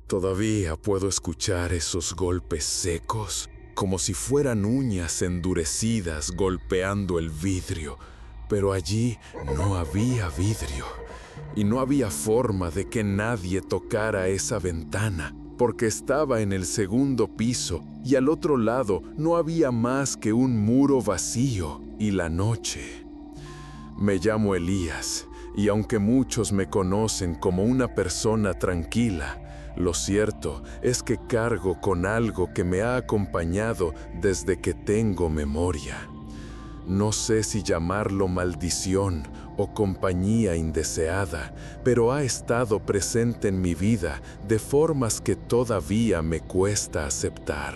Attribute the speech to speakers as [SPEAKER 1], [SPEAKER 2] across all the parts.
[SPEAKER 1] Todavía puedo escuchar esos golpes secos, como si fueran uñas endurecidas golpeando el vidrio, pero allí no había vidrio, y no había forma de que nadie tocara esa ventana, porque estaba en el segundo piso y al otro lado no había más que un muro vacío y la noche. Me llamo Elías, y aunque muchos me conocen como una persona tranquila, lo cierto es que cargo con algo que me ha acompañado desde que tengo memoria. No sé si llamarlo maldición o compañía indeseada, pero ha estado presente en mi vida de formas que todavía me cuesta aceptar.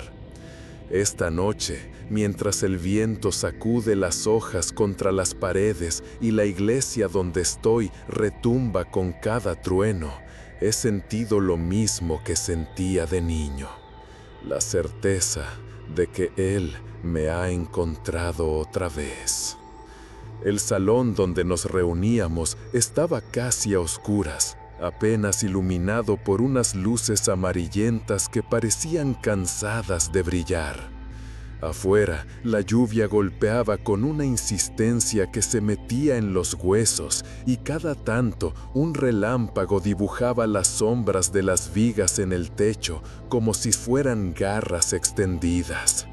[SPEAKER 1] Esta noche, mientras el viento sacude las hojas contra las paredes y la iglesia donde estoy retumba con cada trueno, he sentido lo mismo que sentía de niño: la certeza de que Él me ha encontrado otra vez. El salón donde nos reuníamos estaba casi a oscuras, apenas iluminado por unas luces amarillentas que parecían cansadas de brillar. Afuera, la lluvia golpeaba con una insistencia que se metía en los huesos y cada tanto un relámpago dibujaba las sombras de las vigas en el techo como si fueran garras extendidas.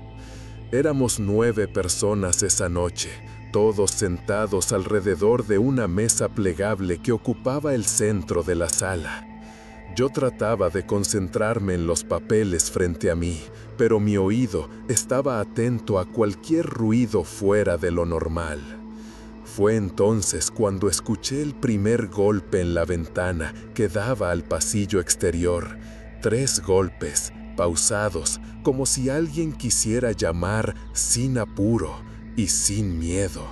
[SPEAKER 1] Éramos 9 personas esa noche, todos sentados alrededor de una mesa plegable que ocupaba el centro de la sala. Yo trataba de concentrarme en los papeles frente a mí, pero mi oído estaba atento a cualquier ruido fuera de lo normal. Fue entonces cuando escuché el primer golpe en la ventana que daba al pasillo exterior. 3 golpes, pausados, como si alguien quisiera llamar sin apuro y sin miedo.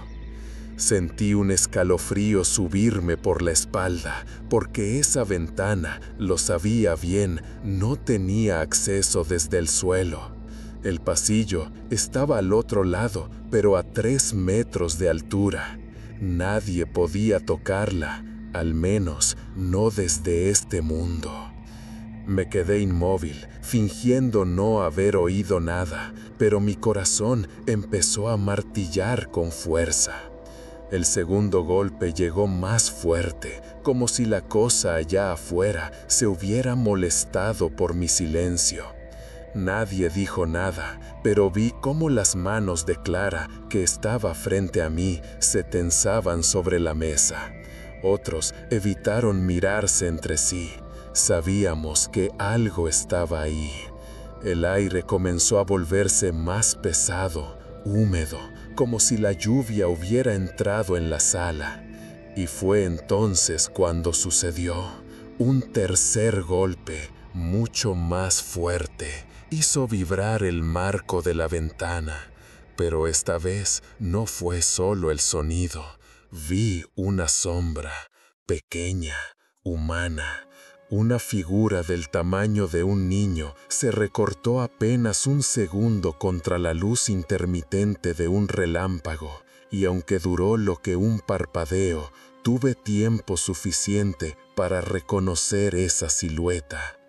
[SPEAKER 1] Sentí un escalofrío subirme por la espalda, porque esa ventana, lo sabía bien, no tenía acceso desde el suelo. El pasillo estaba al otro lado, pero a 3 metros de altura. Nadie podía tocarla, al menos no desde este mundo. Me quedé inmóvil, fingiendo no haber oído nada, pero mi corazón empezó a martillar con fuerza. El segundo golpe llegó más fuerte, como si la cosa allá afuera se hubiera molestado por mi silencio. Nadie dijo nada, pero vi cómo las manos de Clara, que estaba frente a mí, se tensaban sobre la mesa. Otros evitaron mirarse entre sí. Sabíamos que algo estaba ahí. El aire comenzó a volverse más pesado, húmedo, como si la lluvia hubiera entrado en la sala. Y fue entonces cuando sucedió. Un tercer golpe, mucho más fuerte, hizo vibrar el marco de la ventana. Pero esta vez no fue solo el sonido. Vi una sombra, pequeña, humana. Una figura del tamaño de un niño se recortó apenas un segundo contra la luz intermitente de un relámpago, y aunque duró lo que un parpadeo, tuve tiempo suficiente para reconocer esa silueta.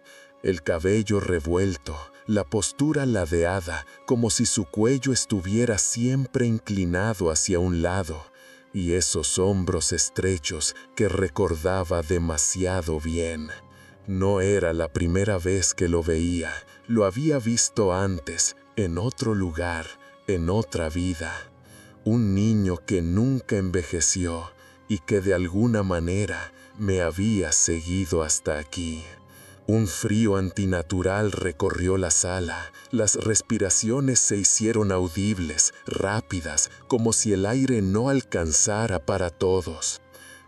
[SPEAKER 1] El cabello revuelto, la postura ladeada, como si su cuello estuviera siempre inclinado hacia un lado, y esos hombros estrechos que recordaba demasiado bien. No era la primera vez que lo veía, lo había visto antes, en otro lugar, en otra vida. Un niño que nunca envejeció y que de alguna manera me había seguido hasta aquí. Un frío antinatural recorrió la sala, las respiraciones se hicieron audibles, rápidas, como si el aire no alcanzara para todos.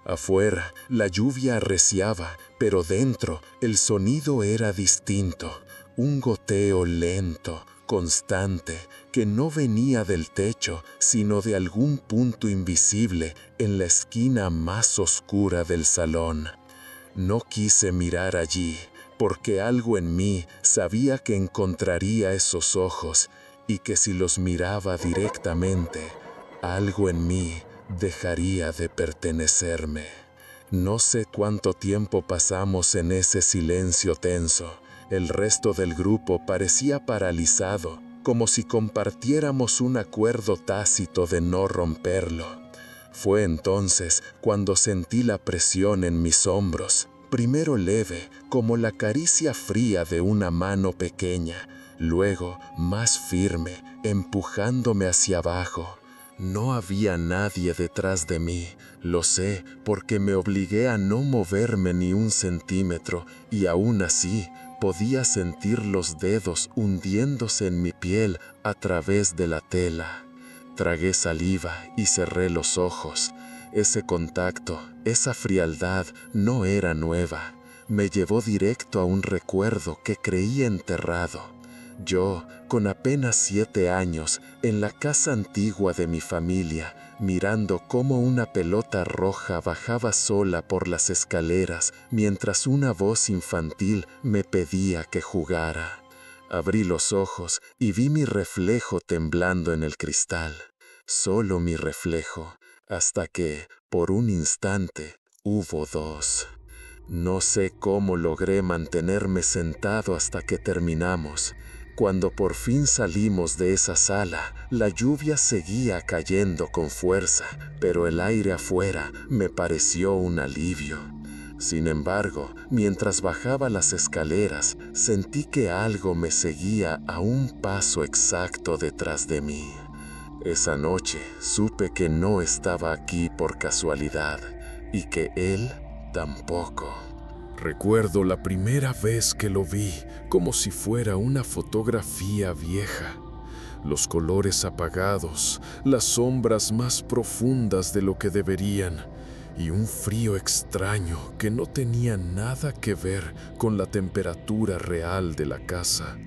[SPEAKER 1] Afuera, la lluvia arreciaba, pero dentro el sonido era distinto, un goteo lento, constante, que no venía del techo, sino de algún punto invisible en la esquina más oscura del salón. No quise mirar allí, porque algo en mí sabía que encontraría esos ojos y que si los miraba directamente, algo en mí dejaría de pertenecerme. No sé cuánto tiempo pasamos en ese silencio tenso, El resto del grupo parecía paralizado, como si compartiéramos un acuerdo tácito de no romperlo. Fue entonces cuando sentí la presión en mis hombros, primero leve, como la caricia fría de una mano pequeña, luego más firme, empujándome hacia abajo. No había nadie detrás de mí, lo sé, porque me obligué a no moverme ni un centímetro, y aún así podía sentir los dedos hundiéndose en mi piel a través de la tela. Tragué saliva y cerré los ojos. Ese contacto, esa frialdad no era nueva. Me llevó directo a un recuerdo que creí enterrado. Yo, con apenas 7 años, en la casa antigua de mi familia, mirando cómo una pelota roja bajaba sola por las escaleras mientras una voz infantil me pedía que jugara. Abrí los ojos y vi mi reflejo temblando en el cristal. Solo mi reflejo, hasta que, por un instante, hubo dos. No sé cómo logré mantenerme sentado hasta que terminamos. Cuando por fin salimos de esa sala, la lluvia seguía cayendo con fuerza, pero el aire afuera me pareció un alivio. Sin embargo, mientras bajaba las escaleras, sentí que algo me seguía a un paso exacto detrás de mí. Esa noche supe que no estaba aquí por casualidad y que él tampoco. Recuerdo la primera vez que lo vi, como si fuera una fotografía vieja. Los colores apagados, las sombras más profundas de lo que deberían, y un frío extraño que no tenía nada que ver con la temperatura real de la casa.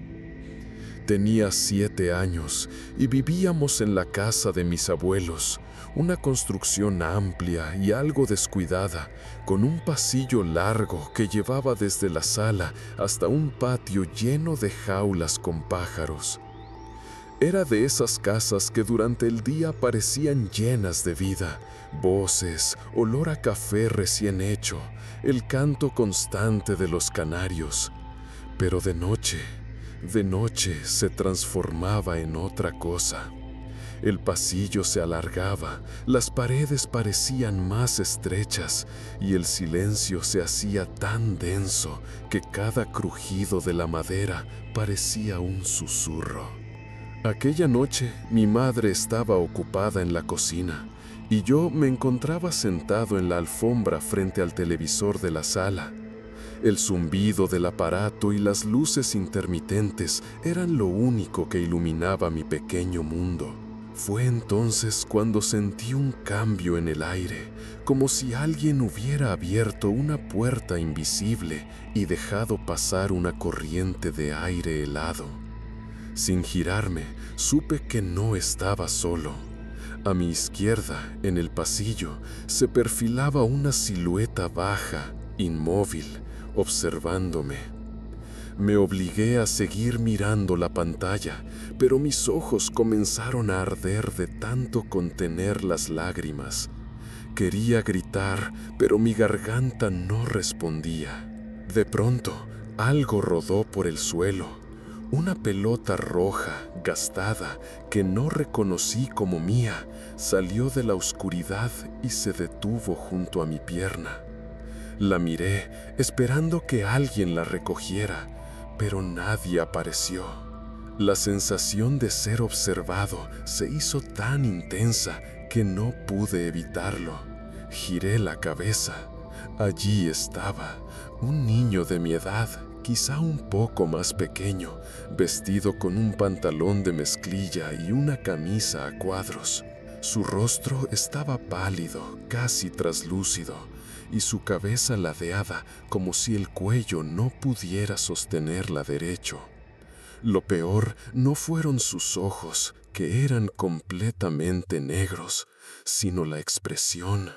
[SPEAKER 1] Tenía 7 años y vivíamos en la casa de mis abuelos, una construcción amplia y algo descuidada, con un pasillo largo que llevaba desde la sala hasta un patio lleno de jaulas con pájaros. Era de esas casas que durante el día parecían llenas de vida, voces, olor a café recién hecho, el canto constante de los canarios. Pero de noche se transformaba en otra cosa. El pasillo se alargaba, las paredes parecían más estrechas y el silencio se hacía tan denso que cada crujido de la madera parecía un susurro. Aquella noche mi madre estaba ocupada en la cocina y yo me encontraba sentado en la alfombra frente al televisor de la sala. El zumbido del aparato y las luces intermitentes eran lo único que iluminaba mi pequeño mundo. Fue entonces cuando sentí un cambio en el aire, como si alguien hubiera abierto una puerta invisible y dejado pasar una corriente de aire helado. Sin girarme, supe que no estaba solo. A mi izquierda, en el pasillo, se perfilaba una silueta baja, inmóvil, observándome. Me obligué a seguir mirando la pantalla, pero mis ojos comenzaron a arder de tanto contener las lágrimas. Quería gritar, pero mi garganta no respondía. De pronto, algo rodó por el suelo. Una pelota roja, gastada, que no reconocí como mía, salió de la oscuridad y se detuvo junto a mi pierna. La miré, esperando que alguien la recogiera, pero nadie apareció. La sensación de ser observado se hizo tan intensa que no pude evitarlo. Giré la cabeza. Allí estaba, un niño de mi edad, quizá un poco más pequeño, vestido con un pantalón de mezclilla y una camisa a cuadros. Su rostro estaba pálido, casi traslúcido, y su cabeza ladeada como si el cuello no pudiera sostenerla derecho. Lo peor no fueron sus ojos, que eran completamente negros, sino la expresión.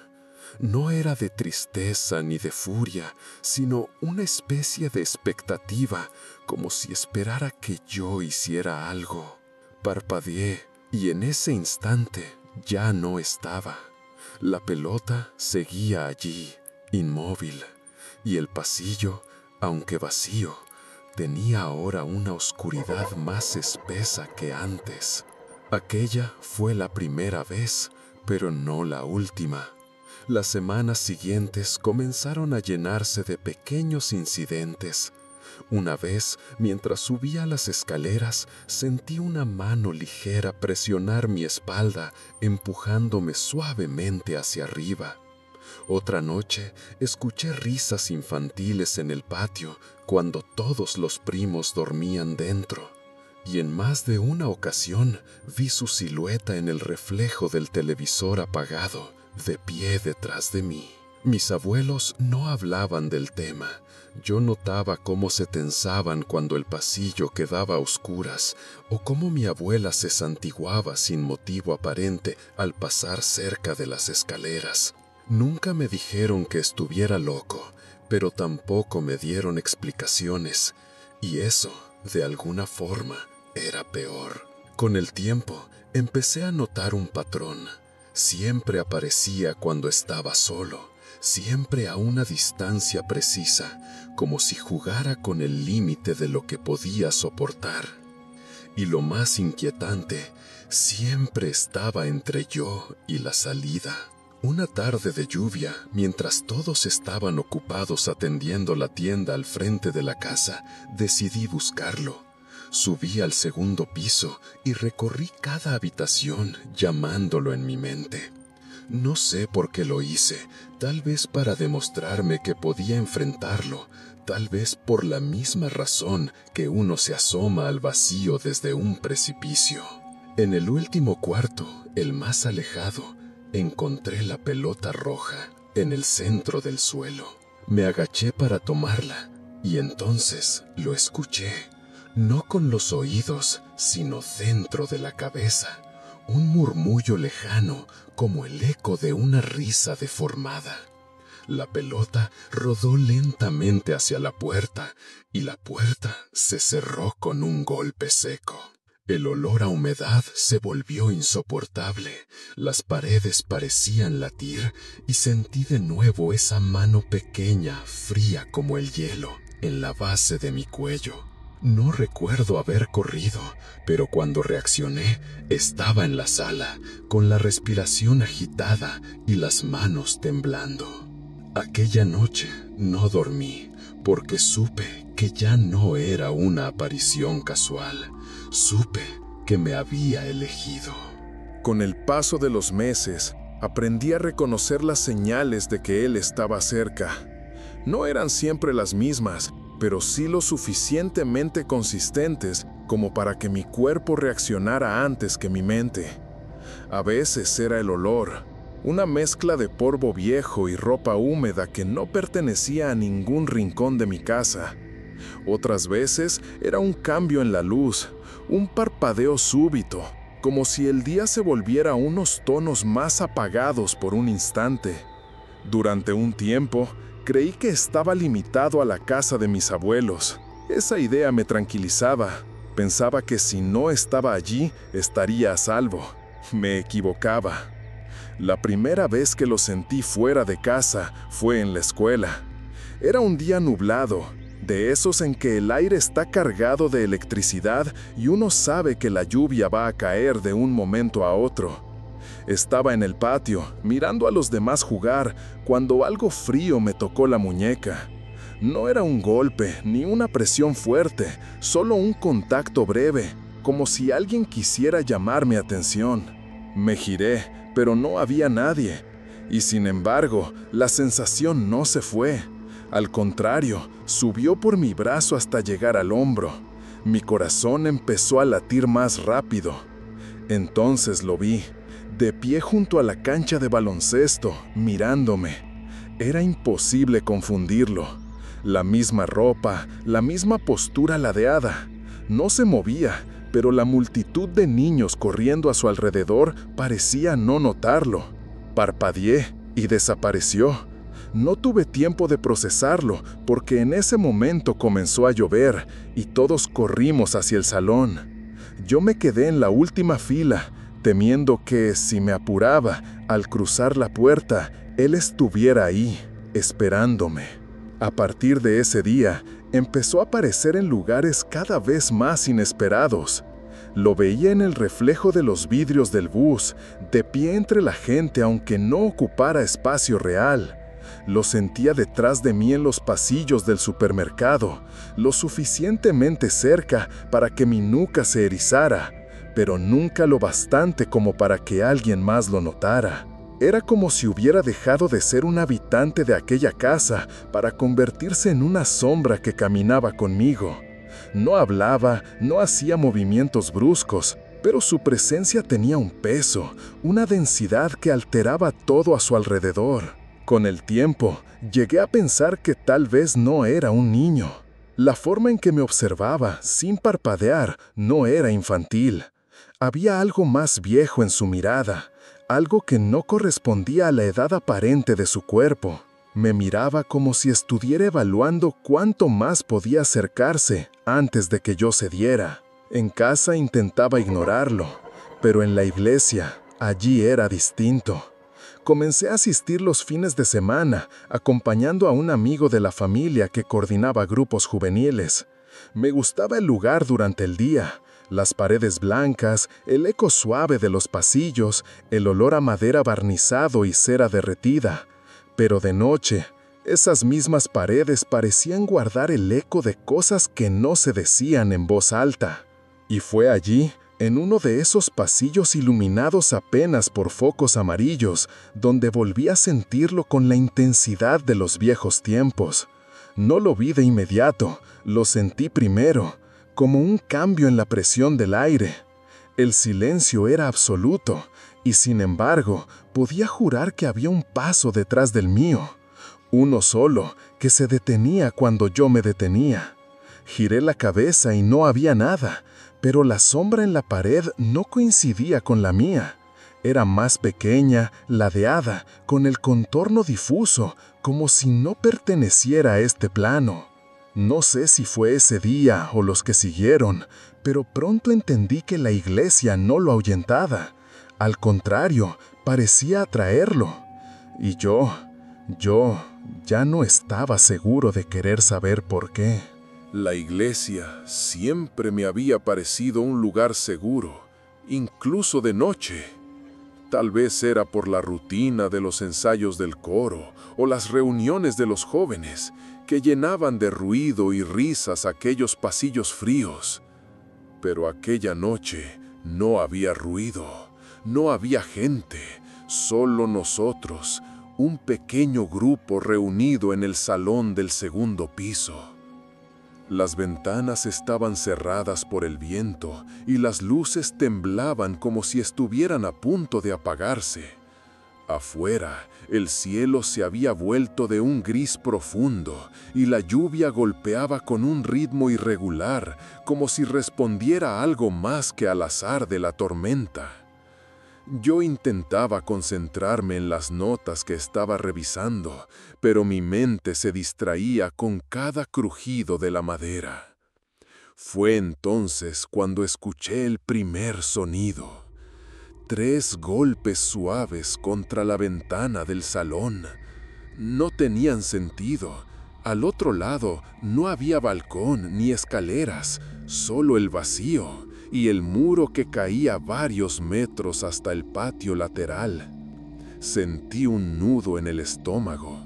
[SPEAKER 1] No era de tristeza ni de furia, sino una especie de expectativa, como si esperara que yo hiciera algo. Parpadeé y en ese instante ya no estaba. La pelota seguía allí, inmóvil, y el pasillo, aunque vacío,
[SPEAKER 2] tenía ahora una oscuridad más espesa que antes. Aquella fue la primera vez, pero no la última. Las semanas siguientes comenzaron a llenarse de pequeños incidentes. Una vez, mientras subía las escaleras, sentí una mano ligera presionar mi espalda, empujándome suavemente hacia arriba. Otra noche, escuché risas infantiles en el patio cuando todos los primos dormían dentro. Y en más de una ocasión vi su silueta en el reflejo del televisor apagado, de pie detrás de mí. Mis abuelos no hablaban del tema. Yo notaba cómo se tensaban cuando el pasillo quedaba a oscuras o cómo mi abuela se santiguaba sin motivo aparente al pasar cerca de las escaleras. Nunca me dijeron que estuviera loco, pero tampoco me dieron explicaciones, y eso, de alguna forma, era peor. Con el tiempo, empecé a notar un patrón. Siempre aparecía cuando estaba solo, siempre a una distancia precisa, como si jugara con el límite de lo que podía soportar. Y lo más inquietante, siempre estaba entre yo y la salida. Una tarde de lluvia, mientras todos estaban ocupados atendiendo la tienda al frente de la casa, decidí buscarlo. Subí al segundo piso y recorrí cada habitación llamándolo en mi mente. No sé por qué lo hice, tal vez para demostrarme que podía enfrentarlo, tal vez por la misma razón que uno se asoma al vacío desde un precipicio. En el último cuarto, el más alejado, encontré la pelota roja en el centro del suelo. Me agaché para tomarla y entonces lo escuché. No con los oídos, sino dentro de la cabeza, un murmullo lejano como el eco de una risa deformada. La pelota rodó lentamente hacia la puerta y la puerta se cerró con un golpe seco. El olor a humedad se volvió insoportable, las paredes parecían latir y sentí de nuevo esa mano pequeña, fría como el hielo, en la base de mi cuello. No recuerdo haber corrido, pero cuando reaccioné, estaba en la sala, con la respiración agitada y las manos temblando. Aquella noche no dormí, porque supe que ya no era una aparición casual. Supe que me había elegido.
[SPEAKER 1] Con el paso de los meses, aprendí a reconocer las señales de que él estaba cerca. No eran siempre las mismas, pero sí lo suficientemente consistentes como para que mi cuerpo reaccionara antes que mi mente. A veces era el olor, una mezcla de polvo viejo y ropa húmeda que no pertenecía a ningún rincón de mi casa. Otras veces era un cambio en la luz, un parpadeo súbito, como si el día se volviera unos tonos más apagados por un instante. Durante un tiempo, creí que estaba limitado a la casa de mis abuelos. Esa idea me tranquilizaba. Pensaba que si no estaba allí, estaría a salvo. Me equivocaba. La primera vez que lo sentí fuera de casa fue en la escuela. Era un día nublado, de esos en que el aire está cargado de electricidad y uno sabe que la lluvia va a caer de un momento a otro. Estaba en el patio, mirando a los demás jugar, cuando algo frío me tocó la muñeca. No era un golpe, ni una presión fuerte, solo un contacto breve, como si alguien quisiera llamar mi atención. Me giré, pero no había nadie. Y sin embargo, la sensación no se fue. Al contrario, subió por mi brazo hasta llegar al hombro. Mi corazón empezó a latir más rápido. Entonces lo vi, de pie junto a la cancha de baloncesto, mirándome. Era imposible confundirlo. La misma ropa, la misma postura ladeada. No se movía, pero la multitud de niños corriendo a su alrededor parecía no notarlo. Parpadeé y desapareció. No tuve tiempo de procesarlo, porque en ese momento comenzó a llover y todos corrimos hacia el salón. Yo me quedé en la última fila, temiendo que, si me apuraba, al cruzar la puerta, él estuviera ahí, esperándome. A partir de ese día, Empezó a aparecer en lugares cada vez más inesperados. Lo veía en el reflejo de los vidrios del bus, de pie entre la gente aunque no ocupara espacio real. Lo sentía detrás de mí en los pasillos del supermercado, lo suficientemente cerca para que mi nuca se erizara, pero nunca lo bastante como para que alguien más lo notara. Era como si hubiera dejado de ser un habitante de aquella casa para convertirse en una sombra que caminaba conmigo. No hablaba, no hacía movimientos bruscos, pero su presencia tenía un peso, una densidad que alteraba todo a su alrededor. Con el tiempo, llegué a pensar que tal vez no era un niño. La forma en que me observaba, sin parpadear, no era infantil. Había algo más viejo en su mirada, algo que no correspondía a la edad aparente de su cuerpo. Me miraba como si estuviera evaluando cuánto más podía acercarse antes de que yo cediera. En casa intentaba ignorarlo, pero en la iglesia, allí era distinto. Comencé a asistir los fines de semana, acompañando a un amigo de la familia que coordinaba grupos juveniles. Me gustaba el lugar durante el día, las paredes blancas, el eco suave de los pasillos, el olor a madera barnizado y cera derretida. Pero de noche, esas mismas paredes parecían guardar el eco de cosas que no se decían en voz alta. Y fue allí, en uno de esos pasillos iluminados apenas por focos amarillos, donde volví a sentirlo con la intensidad de los viejos tiempos. No lo vi de inmediato, lo sentí primero, como un cambio en la presión del aire. El silencio era absoluto, y sin embargo, podía jurar que había un paso detrás del mío. Uno solo, que se detenía cuando yo me detenía. Giré la cabeza y no había nada, pero la sombra en la pared no coincidía con la mía. Era más pequeña, ladeada, con el contorno difuso, como si no perteneciera a este plano. No sé si fue ese día o los que siguieron, pero pronto entendí que la iglesia no lo ahuyentaba. Al contrario, parecía atraerlo. Y yo ya no estaba seguro de querer saber por qué.
[SPEAKER 2] La iglesia siempre me había parecido un lugar seguro, incluso de noche. Tal vez era por la rutina de los ensayos del coro o las reuniones de los jóvenes que llenaban de ruido y risas aquellos pasillos fríos. Pero aquella noche no había ruido, no había gente, solo nosotros, un pequeño grupo reunido en el salón del segundo piso. Las ventanas estaban cerradas por el viento y las luces temblaban como si estuvieran a punto de apagarse. Afuera, el cielo se había vuelto de un gris profundo y la lluvia golpeaba con un ritmo irregular, como si respondiera a algo más que al azar de la tormenta. Yo intentaba concentrarme en las notas que estaba revisando, pero mi mente se distraía con cada crujido de la madera. Fue entonces cuando escuché el primer sonido. 3 golpes suaves contra la ventana del salón. No tenían sentido. Al otro lado no había balcón ni escaleras, solo el vacío y el muro que caía varios metros hasta el patio lateral. Sentí un nudo en el estómago.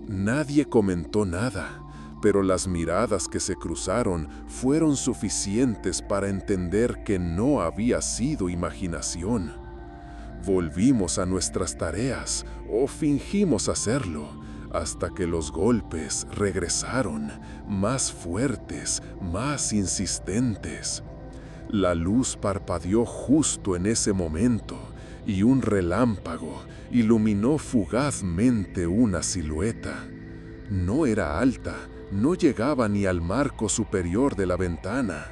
[SPEAKER 2] Nadie comentó nada, pero las miradas que se cruzaron fueron suficientes para entender que no había sido imaginación. Volvimos a nuestras tareas, o fingimos hacerlo, hasta que los golpes regresaron, más fuertes, más insistentes. La luz parpadeó justo en ese momento, y un relámpago iluminó fugazmente una silueta. No era alta, no llegaba ni al marco superior de la ventana.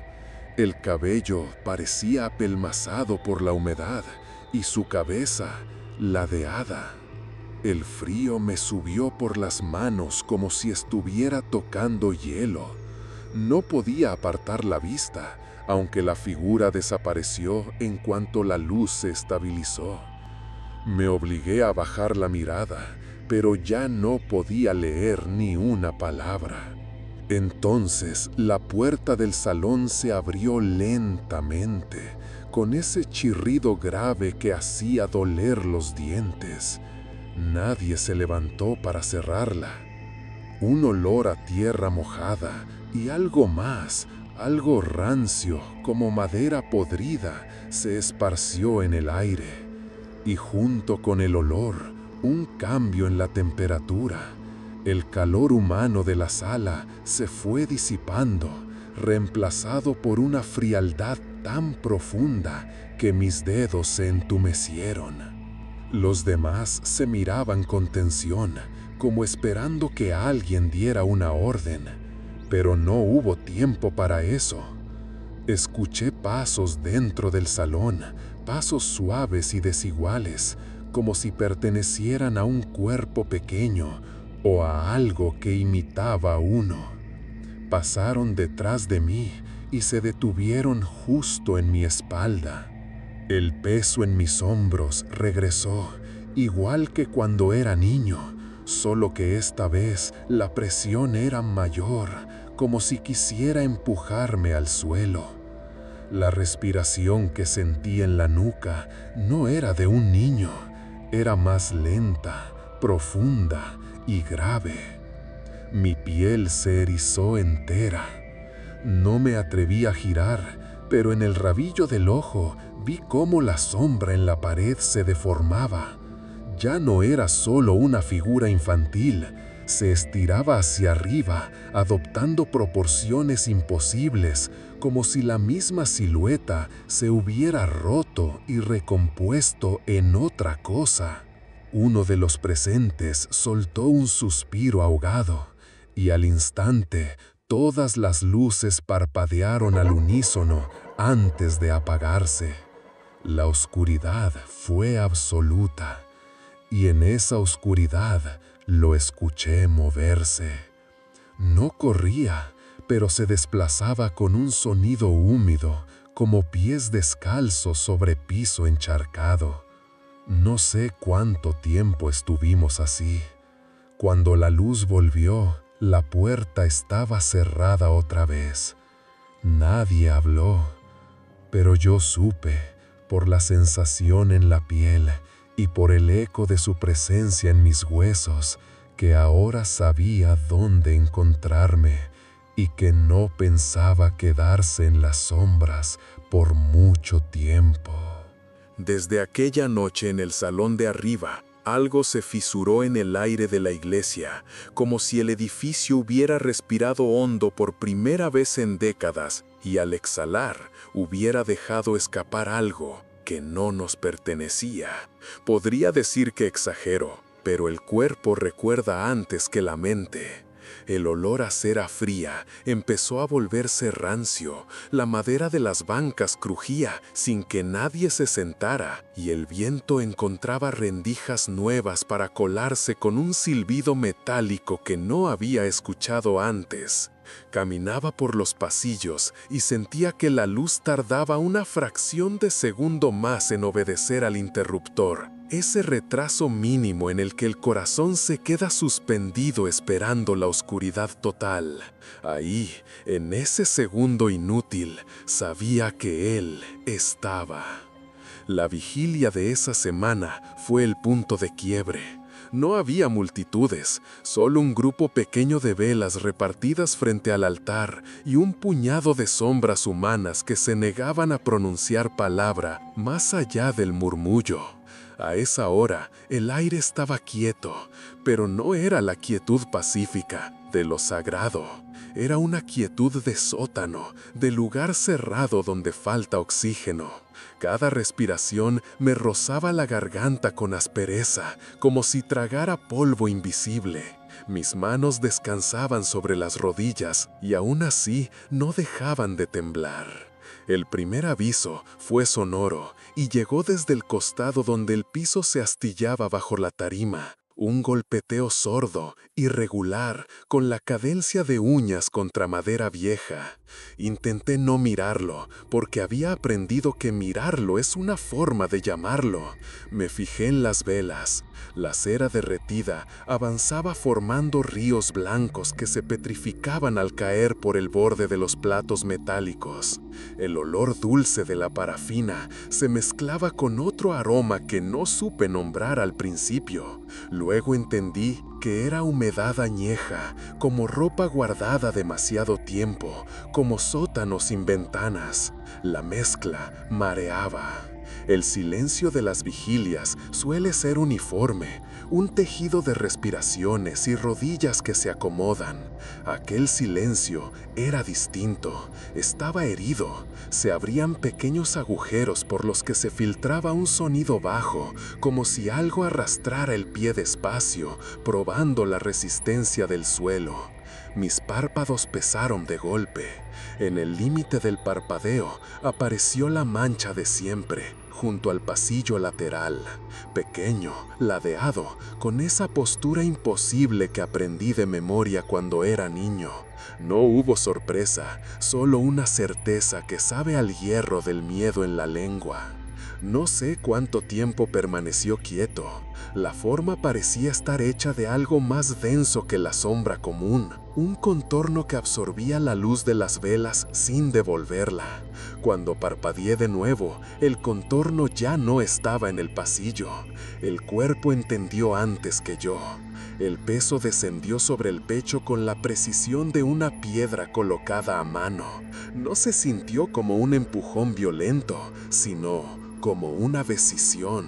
[SPEAKER 2] El cabello parecía apelmazado por la humedad, y su cabeza ladeada. El frío me subió por las manos como si estuviera tocando hielo. No podía apartar la vista, aunque la figura desapareció en cuanto la luz se estabilizó. Me obligué a bajar la mirada, pero ya no podía leer ni una palabra. Entonces la puerta del salón se abrió lentamente, con ese chirrido grave que hacía doler los dientes. Nadie se levantó para cerrarla. Un olor a tierra mojada y algo más, algo rancio como madera podrida, se esparció en el aire. Y junto con el olor, un cambio en la temperatura. El calor humano de la sala se fue disipando, reemplazado por una frialdad tan profunda que mis dedos se entumecieron. Los demás se miraban con tensión, como esperando que alguien diera una orden, pero no hubo tiempo para eso. Escuché pasos dentro del salón, pasos suaves y desiguales, como si pertenecieran a un cuerpo pequeño o a algo que imitaba a uno. Pasaron detrás de mí y se detuvieron justo en mi espalda. El peso en mis hombros regresó, igual que cuando era niño, solo que esta vez la presión era mayor, como si quisiera empujarme al suelo. La respiración que sentí en la nuca no era de un niño, era más lenta, profunda y grave. Mi piel se erizó entera. No me atreví a girar, pero en el rabillo del ojo vi cómo la sombra en la pared se deformaba. Ya no era solo una figura infantil, se estiraba hacia arriba, adoptando proporciones imposibles, como si la misma silueta se hubiera roto y recompuesto en otra cosa. Uno de los presentes soltó un suspiro ahogado, y al instante todas las luces parpadearon al unísono antes de apagarse. La oscuridad fue absoluta, y en esa oscuridad lo escuché moverse. No corría, pero se desplazaba con un sonido húmedo, como pies descalzos sobre piso encharcado. No sé cuánto tiempo estuvimos así. Cuando la luz volvió, la puerta estaba cerrada otra vez. Nadie habló, pero yo supe, por la sensación en la piel y por el eco de su presencia en mis huesos, que ahora sabía dónde encontrarme y que no pensaba quedarse en las sombras por mucho tiempo.
[SPEAKER 1] Desde aquella noche en el salón de arriba, algo se fisuró en el aire de la iglesia, como si el edificio hubiera respirado hondo por primera vez en décadas y al exhalar hubiera dejado escapar algo que no nos pertenecía. Podría decir que exagero, pero el cuerpo recuerda antes que la mente. El olor a cera fría empezó a volverse rancio, la madera de las bancas crujía sin que nadie se sentara y el viento encontraba rendijas nuevas para colarse con un silbido metálico que no había escuchado antes. Caminaba por los pasillos y sentía que la luz tardaba una fracción de segundo más en obedecer al interruptor. Ese retraso mínimo en el que el corazón se queda suspendido esperando la oscuridad total. Ahí, en ese segundo inútil, sabía que él estaba. La vigilia de esa semana fue el punto de quiebre. No había multitudes, solo un grupo pequeño de velas repartidas frente al altar y un puñado de sombras humanas que se negaban a pronunciar palabra más allá del murmullo. A esa hora, el aire estaba quieto, pero no era la quietud pacífica de lo sagrado. Era una quietud de sótano, de lugar cerrado donde falta oxígeno. Cada respiración me rozaba la garganta con aspereza, como si tragara polvo invisible. Mis manos descansaban sobre las rodillas y aún así no dejaban de temblar. El primer aviso fue sonoro y llegó desde el costado donde el piso se astillaba bajo la tarima. Un golpeteo sordo, irregular, con la cadencia de uñas contra madera vieja.
[SPEAKER 2] Intenté no mirarlo, porque había aprendido que mirarlo es una forma de llamarlo. Me fijé en las velas. La cera derretida avanzaba formando ríos blancos que se petrificaban al caer por el borde de los platos metálicos. El olor dulce de la parafina se mezclaba con otro aroma que no supe nombrar al principio. Luego entendí que era humedad añeja, como ropa guardada demasiado tiempo, como sótano sin ventanas. La mezcla mareaba. El silencio de las vigilias suele ser uniforme, un tejido de respiraciones y rodillas que se acomodan. Aquel silencio era distinto, estaba herido. Se abrían pequeños agujeros por los que se filtraba un sonido bajo, como si algo arrastrara el pie despacio, probando la resistencia del suelo. Mis párpados pesaron de golpe. En el límite del parpadeo apareció la mancha de siempre, junto al pasillo lateral, pequeño, ladeado, con esa postura imposible que aprendí de memoria cuando era niño. No hubo sorpresa, solo una certeza que sabe al hierro del miedo en la lengua. No sé cuánto tiempo permaneció quieto. La forma parecía estar hecha de algo más denso que la sombra común, un contorno que absorbía la luz de las velas sin devolverla. Cuando parpadeé de nuevo, el contorno ya no estaba en el pasillo. El cuerpo entendió antes que yo. El peso descendió sobre el pecho con la precisión de una piedra colocada a mano. No se sintió como un empujón violento, sino como una decisión.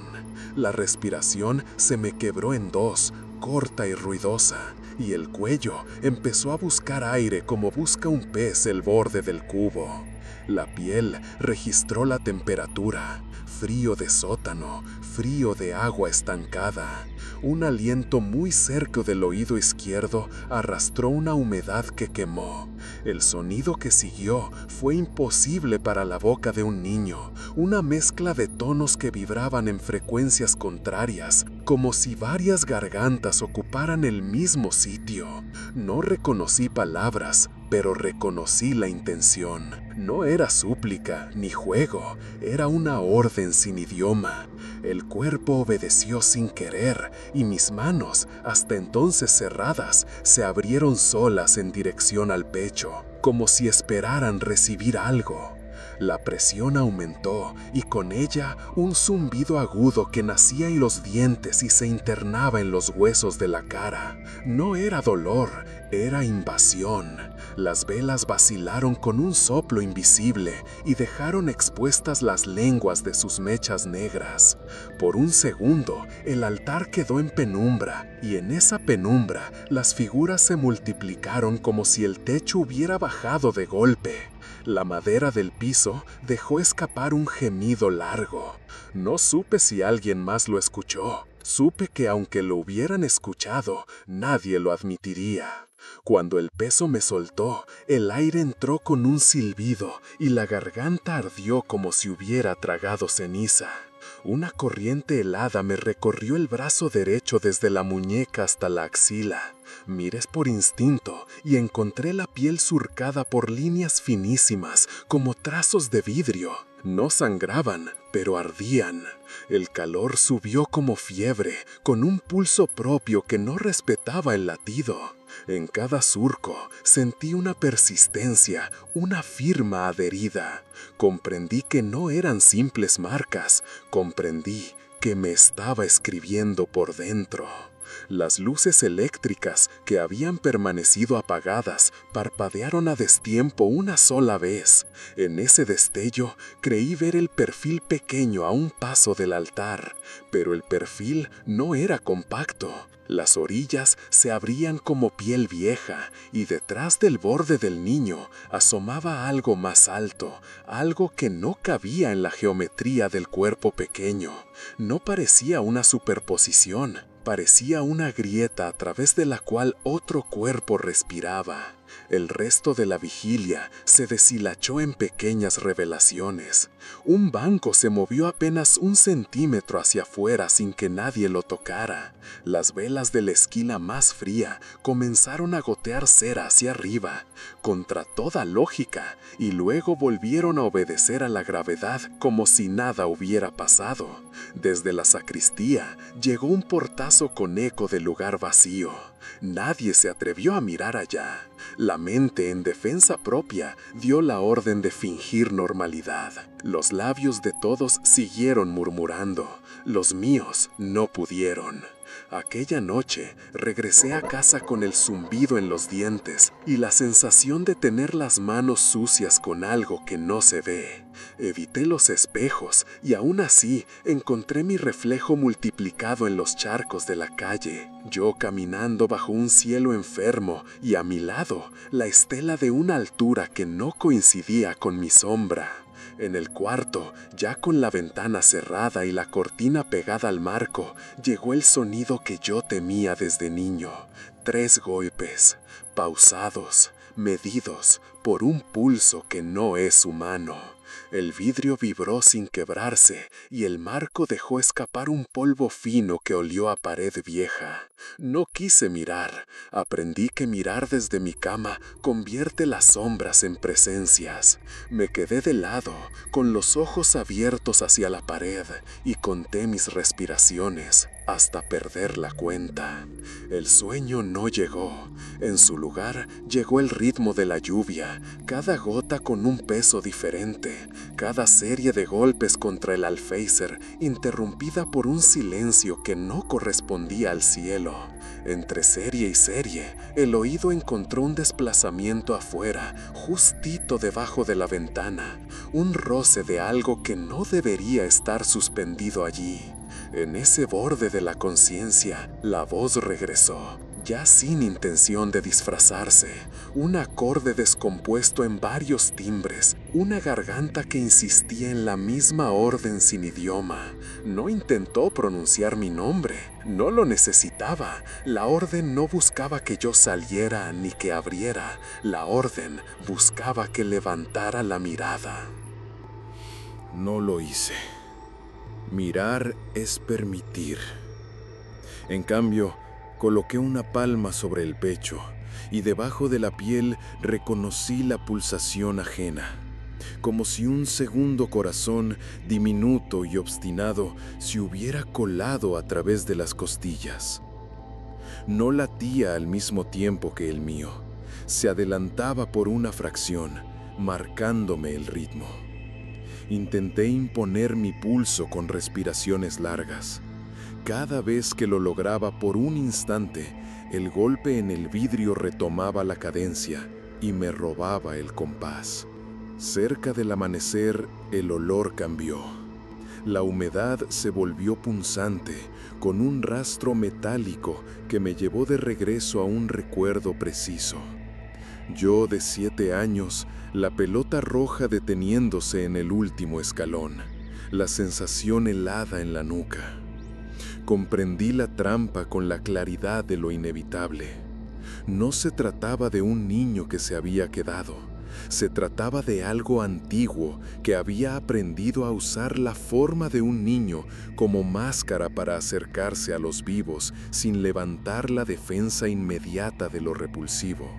[SPEAKER 2] La respiración se me quebró en dos, corta y ruidosa, y el cuello empezó a buscar aire como busca un pez el borde del cubo. La piel registró la temperatura, frío de sótano, frío de agua estancada. Un aliento muy cerca del oído izquierdo arrastró una humedad que quemó. El sonido que siguió fue imposible para la boca de un niño, una mezcla de tonos que vibraban en frecuencias contrarias, como si varias gargantas ocuparan el mismo sitio. No reconocí palabras, pero reconocí la intención. No era súplica ni juego, era una orden sin idioma. El cuerpo obedeció sin querer, y mis manos, hasta entonces cerradas, se abrieron solas en dirección al pecho, como si esperaran recibir algo. La presión aumentó y con ella un zumbido agudo que nacía en los dientes y se internaba en los huesos de la cara. No era dolor, era invasión. Las velas vacilaron con un soplo invisible y dejaron expuestas las lenguas de sus mechas negras. Por un segundo, el altar quedó en penumbra, y en esa penumbra las figuras se multiplicaron como si el techo hubiera bajado de golpe. La madera del piso dejó escapar un gemido largo. No supe si alguien más lo escuchó. Supe que aunque lo hubieran escuchado, nadie lo admitiría. Cuando el peso me soltó, el aire entró con un silbido y la garganta ardió como si hubiera tragado ceniza. Una corriente helada me recorrió el brazo derecho desde la muñeca hasta la axila. Miré por instinto y encontré la piel surcada por líneas finísimas, como trazos de vidrio. No sangraban, pero ardían. El calor subió como fiebre, con un pulso propio que no respetaba el latido. En cada surco sentí una persistencia, una firma adherida. Comprendí que no eran simples marcas, comprendí que me estaba escribiendo por dentro. Las luces eléctricas, que habían permanecido apagadas, parpadearon a destiempo una sola vez. En ese destello creí ver el perfil pequeño a un paso del altar, pero el perfil no era compacto. Las orillas se abrían como piel vieja, y detrás del borde del niño asomaba algo más alto, algo que no cabía en la geometría del cuerpo pequeño. No parecía una superposición, parecía una grieta a través de la cual otro cuerpo respiraba. El resto de la vigilia se deshilachó en pequeñas revelaciones. Un banco se movió apenas 1 centímetro hacia afuera sin que nadie lo tocara. Las velas de la esquina más fría comenzaron a gotear cera hacia arriba, contra toda lógica, y luego volvieron a obedecer a la gravedad como si nada hubiera pasado. Desde la sacristía llegó un portazo con eco del lugar vacío. Nadie se atrevió a mirar allá. La mente, en defensa propia, dio la orden de fingir normalidad. Los labios de todos siguieron murmurando. Los míos no pudieron. Aquella noche regresé a casa con el zumbido en los dientes y la sensación de tener las manos sucias con algo que no se ve. Evité los espejos y aún así encontré mi reflejo multiplicado en los charcos de la calle. Yo caminando bajo un cielo enfermo y a mi lado la estela de una altura que no coincidía con mi sombra. En el cuarto, ya con la ventana cerrada y la cortina pegada al marco, llegó el sonido que yo temía desde niño. 3 golpes, pausados, medidos por un pulso que no es humano. El vidrio vibró sin quebrarse y el marco dejó escapar un polvo fino que olió a pared vieja. No quise mirar. Aprendí que mirar desde mi cama convierte las sombras en presencias. Me quedé de lado, con los ojos abiertos hacia la pared, y conté mis respiraciones hasta perder la cuenta. El sueño no llegó. En su lugar llegó el ritmo de la lluvia, cada gota con un peso diferente, cada serie de golpes contra el alféizar interrumpida por un silencio que no correspondía al cielo. Entre serie y serie, el oído encontró un desplazamiento afuera, justito debajo de la ventana, un roce de algo que no debería estar suspendido allí. En ese borde de la conciencia, la voz regresó, ya sin intención de disfrazarse, un acorde descompuesto en varios timbres, una garganta que insistía en la misma orden sin idioma. No intentó pronunciar mi nombre, no lo necesitaba. La orden no buscaba que yo saliera ni que abriera, la orden buscaba que levantara la mirada.
[SPEAKER 1] No lo hice. Mirar es permitir. En cambio, coloqué una palma sobre el pecho y debajo de la piel reconocí la pulsación ajena, como si un segundo corazón, diminuto y obstinado, se hubiera colado a través de las costillas. No latía al mismo tiempo que el mío, se adelantaba por una fracción, marcándome el ritmo. Intenté imponer mi pulso con respiraciones largas. Cada vez que lo lograba por un instante, el golpe en el vidrio retomaba la cadencia y me robaba el compás. Cerca del amanecer, el olor cambió. La humedad se volvió punzante, con un rastro metálico que me llevó de regreso a un recuerdo preciso. Yo, de 7 años, la pelota roja deteniéndose en el último escalón, la sensación helada en la nuca. Comprendí la trampa con la claridad de lo inevitable. No se trataba de un niño que se había quedado. Se trataba de algo antiguo que había aprendido a usar la forma de un niño como máscara para acercarse a los vivos sin levantar la defensa inmediata de lo repulsivo.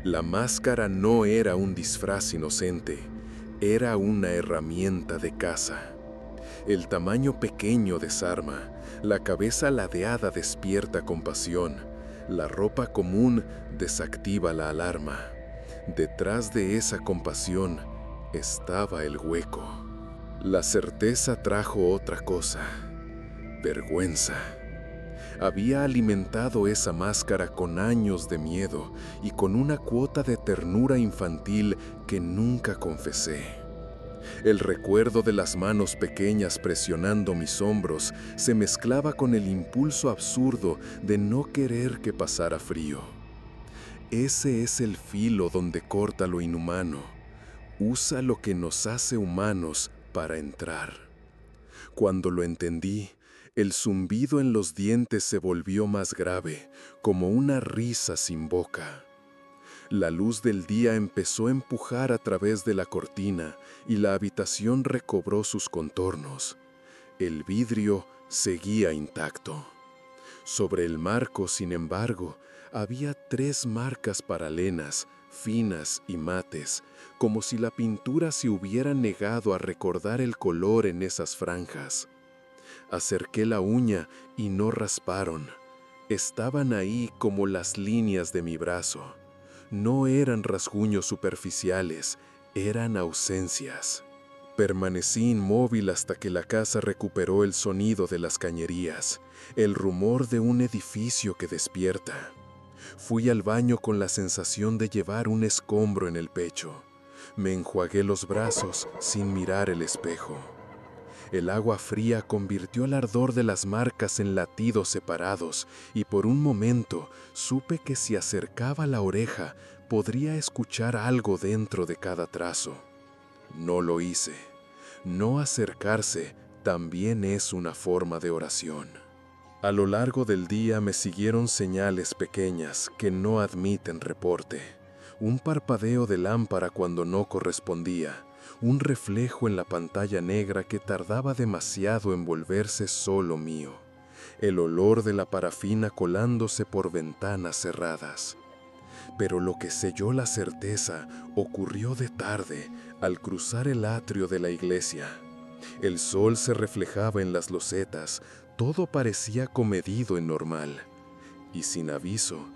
[SPEAKER 1] La máscara no era un disfraz inocente, era una herramienta de caza. El tamaño pequeño desarma, la cabeza ladeada despierta compasión, la ropa común desactiva la alarma. Detrás de esa compasión estaba el hueco. La certeza trajo otra cosa: vergüenza. Había alimentado esa máscara con años de miedo y con una cuota de ternura infantil que nunca confesé. El recuerdo de las manos pequeñas presionando mis hombros se mezclaba con el impulso absurdo de no querer que pasara frío. Ese es el filo donde corta lo inhumano. Usa lo que nos hace humanos para entrar. Cuando lo entendí, el zumbido en los dientes se volvió más grave, como una risa sin boca.
[SPEAKER 2] La luz del día empezó a empujar a través de la cortina y la habitación recobró sus contornos. El vidrio seguía intacto. Sobre el marco, sin embargo, había 3 marcas paralelas, finas y mates, como si la pintura se hubiera negado a recordar el color en esas franjas. Acerqué la uña y no rasparon. Estaban ahí como las líneas de mi brazo. No eran rasguños superficiales, eran ausencias. Permanecí inmóvil hasta que la casa recuperó el sonido de las cañerías, el rumor de un edificio que despierta. Fui al baño con la sensación de llevar un escombro en el pecho. Me enjuagué los brazos sin mirar el espejo. El agua fría convirtió el ardor de las marcas en latidos separados y por un momento supe que si acercaba la oreja podría escuchar algo dentro de cada trazo. No lo hice. No acercarse también es una forma de oración. A lo largo del día me siguieron señales pequeñas que no admiten reporte. Un parpadeo de lámpara cuando no correspondía, un reflejo en la pantalla negra que tardaba demasiado en volverse solo mío, el olor de la parafina colándose por ventanas cerradas. Pero lo que selló la certeza ocurrió de tarde al cruzar el atrio de la iglesia. El sol se reflejaba en las losetas, todo parecía comedido y normal. Y sin aviso,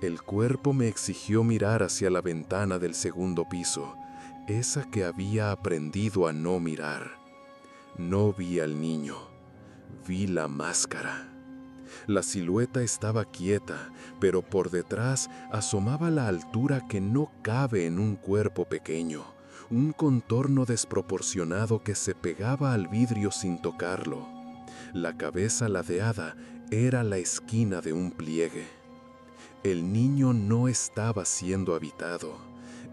[SPEAKER 2] el cuerpo me exigió mirar hacia la ventana del segundo piso, esa que había aprendido a no mirar. No vi al niño, vi la máscara. La silueta estaba quieta, pero por detrás asomaba la altura que no cabe en un cuerpo pequeño, un contorno desproporcionado que se pegaba al vidrio sin tocarlo. La cabeza ladeada era la esquina de un pliegue. El niño no estaba siendo habitado.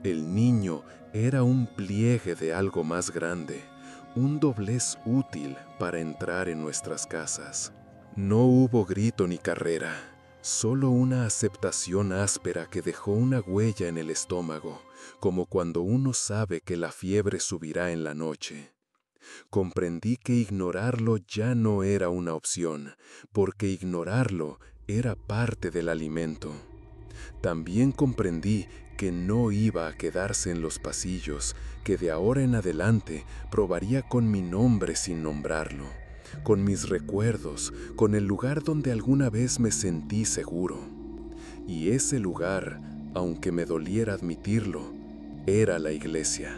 [SPEAKER 2] El niño era un pliegue de algo más grande, un doblez útil para entrar en nuestras casas. No hubo grito ni carrera, solo una aceptación áspera que dejó una huella en el estómago, como cuando uno sabe que la fiebre subirá en la noche. Comprendí que ignorarlo ya no era una opción, porque ignorarlo era parte del alimento. También comprendí que no iba a quedarse en los pasillos, que de ahora en adelante probaría con mi nombre sin nombrarlo, con mis recuerdos, con el lugar donde alguna vez me sentí seguro. Y ese lugar, aunque me doliera admitirlo, era la iglesia.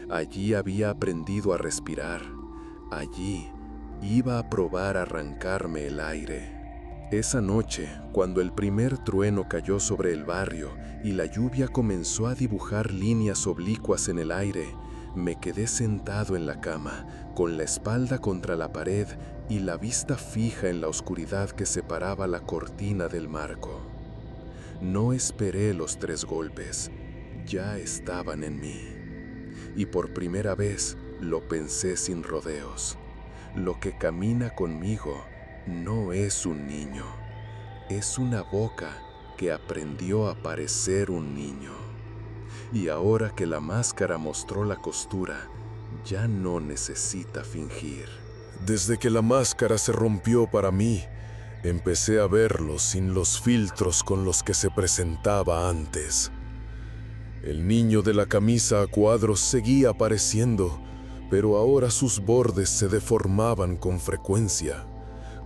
[SPEAKER 2] Allí había aprendido a respirar. Allí iba a probar a arrancarme el aire. Esa noche, cuando el primer trueno cayó sobre el barrio y la lluvia comenzó a dibujar líneas oblicuas en el aire, me quedé sentado en la cama, con la espalda contra la pared y la vista fija en la oscuridad que separaba la cortina del marco. No esperé los 3 golpes, ya estaban en mí. Y por primera vez lo pensé sin rodeos. Lo que camina conmigo no es un niño, es una boca que aprendió a parecer un niño. Y ahora que la máscara mostró la costura, ya no necesita fingir.
[SPEAKER 1] Desde que la máscara se rompió para mí, empecé a verlo sin los filtros con los que se presentaba antes. El niño de la camisa a cuadros seguía apareciendo, pero ahora sus bordes se deformaban con frecuencia,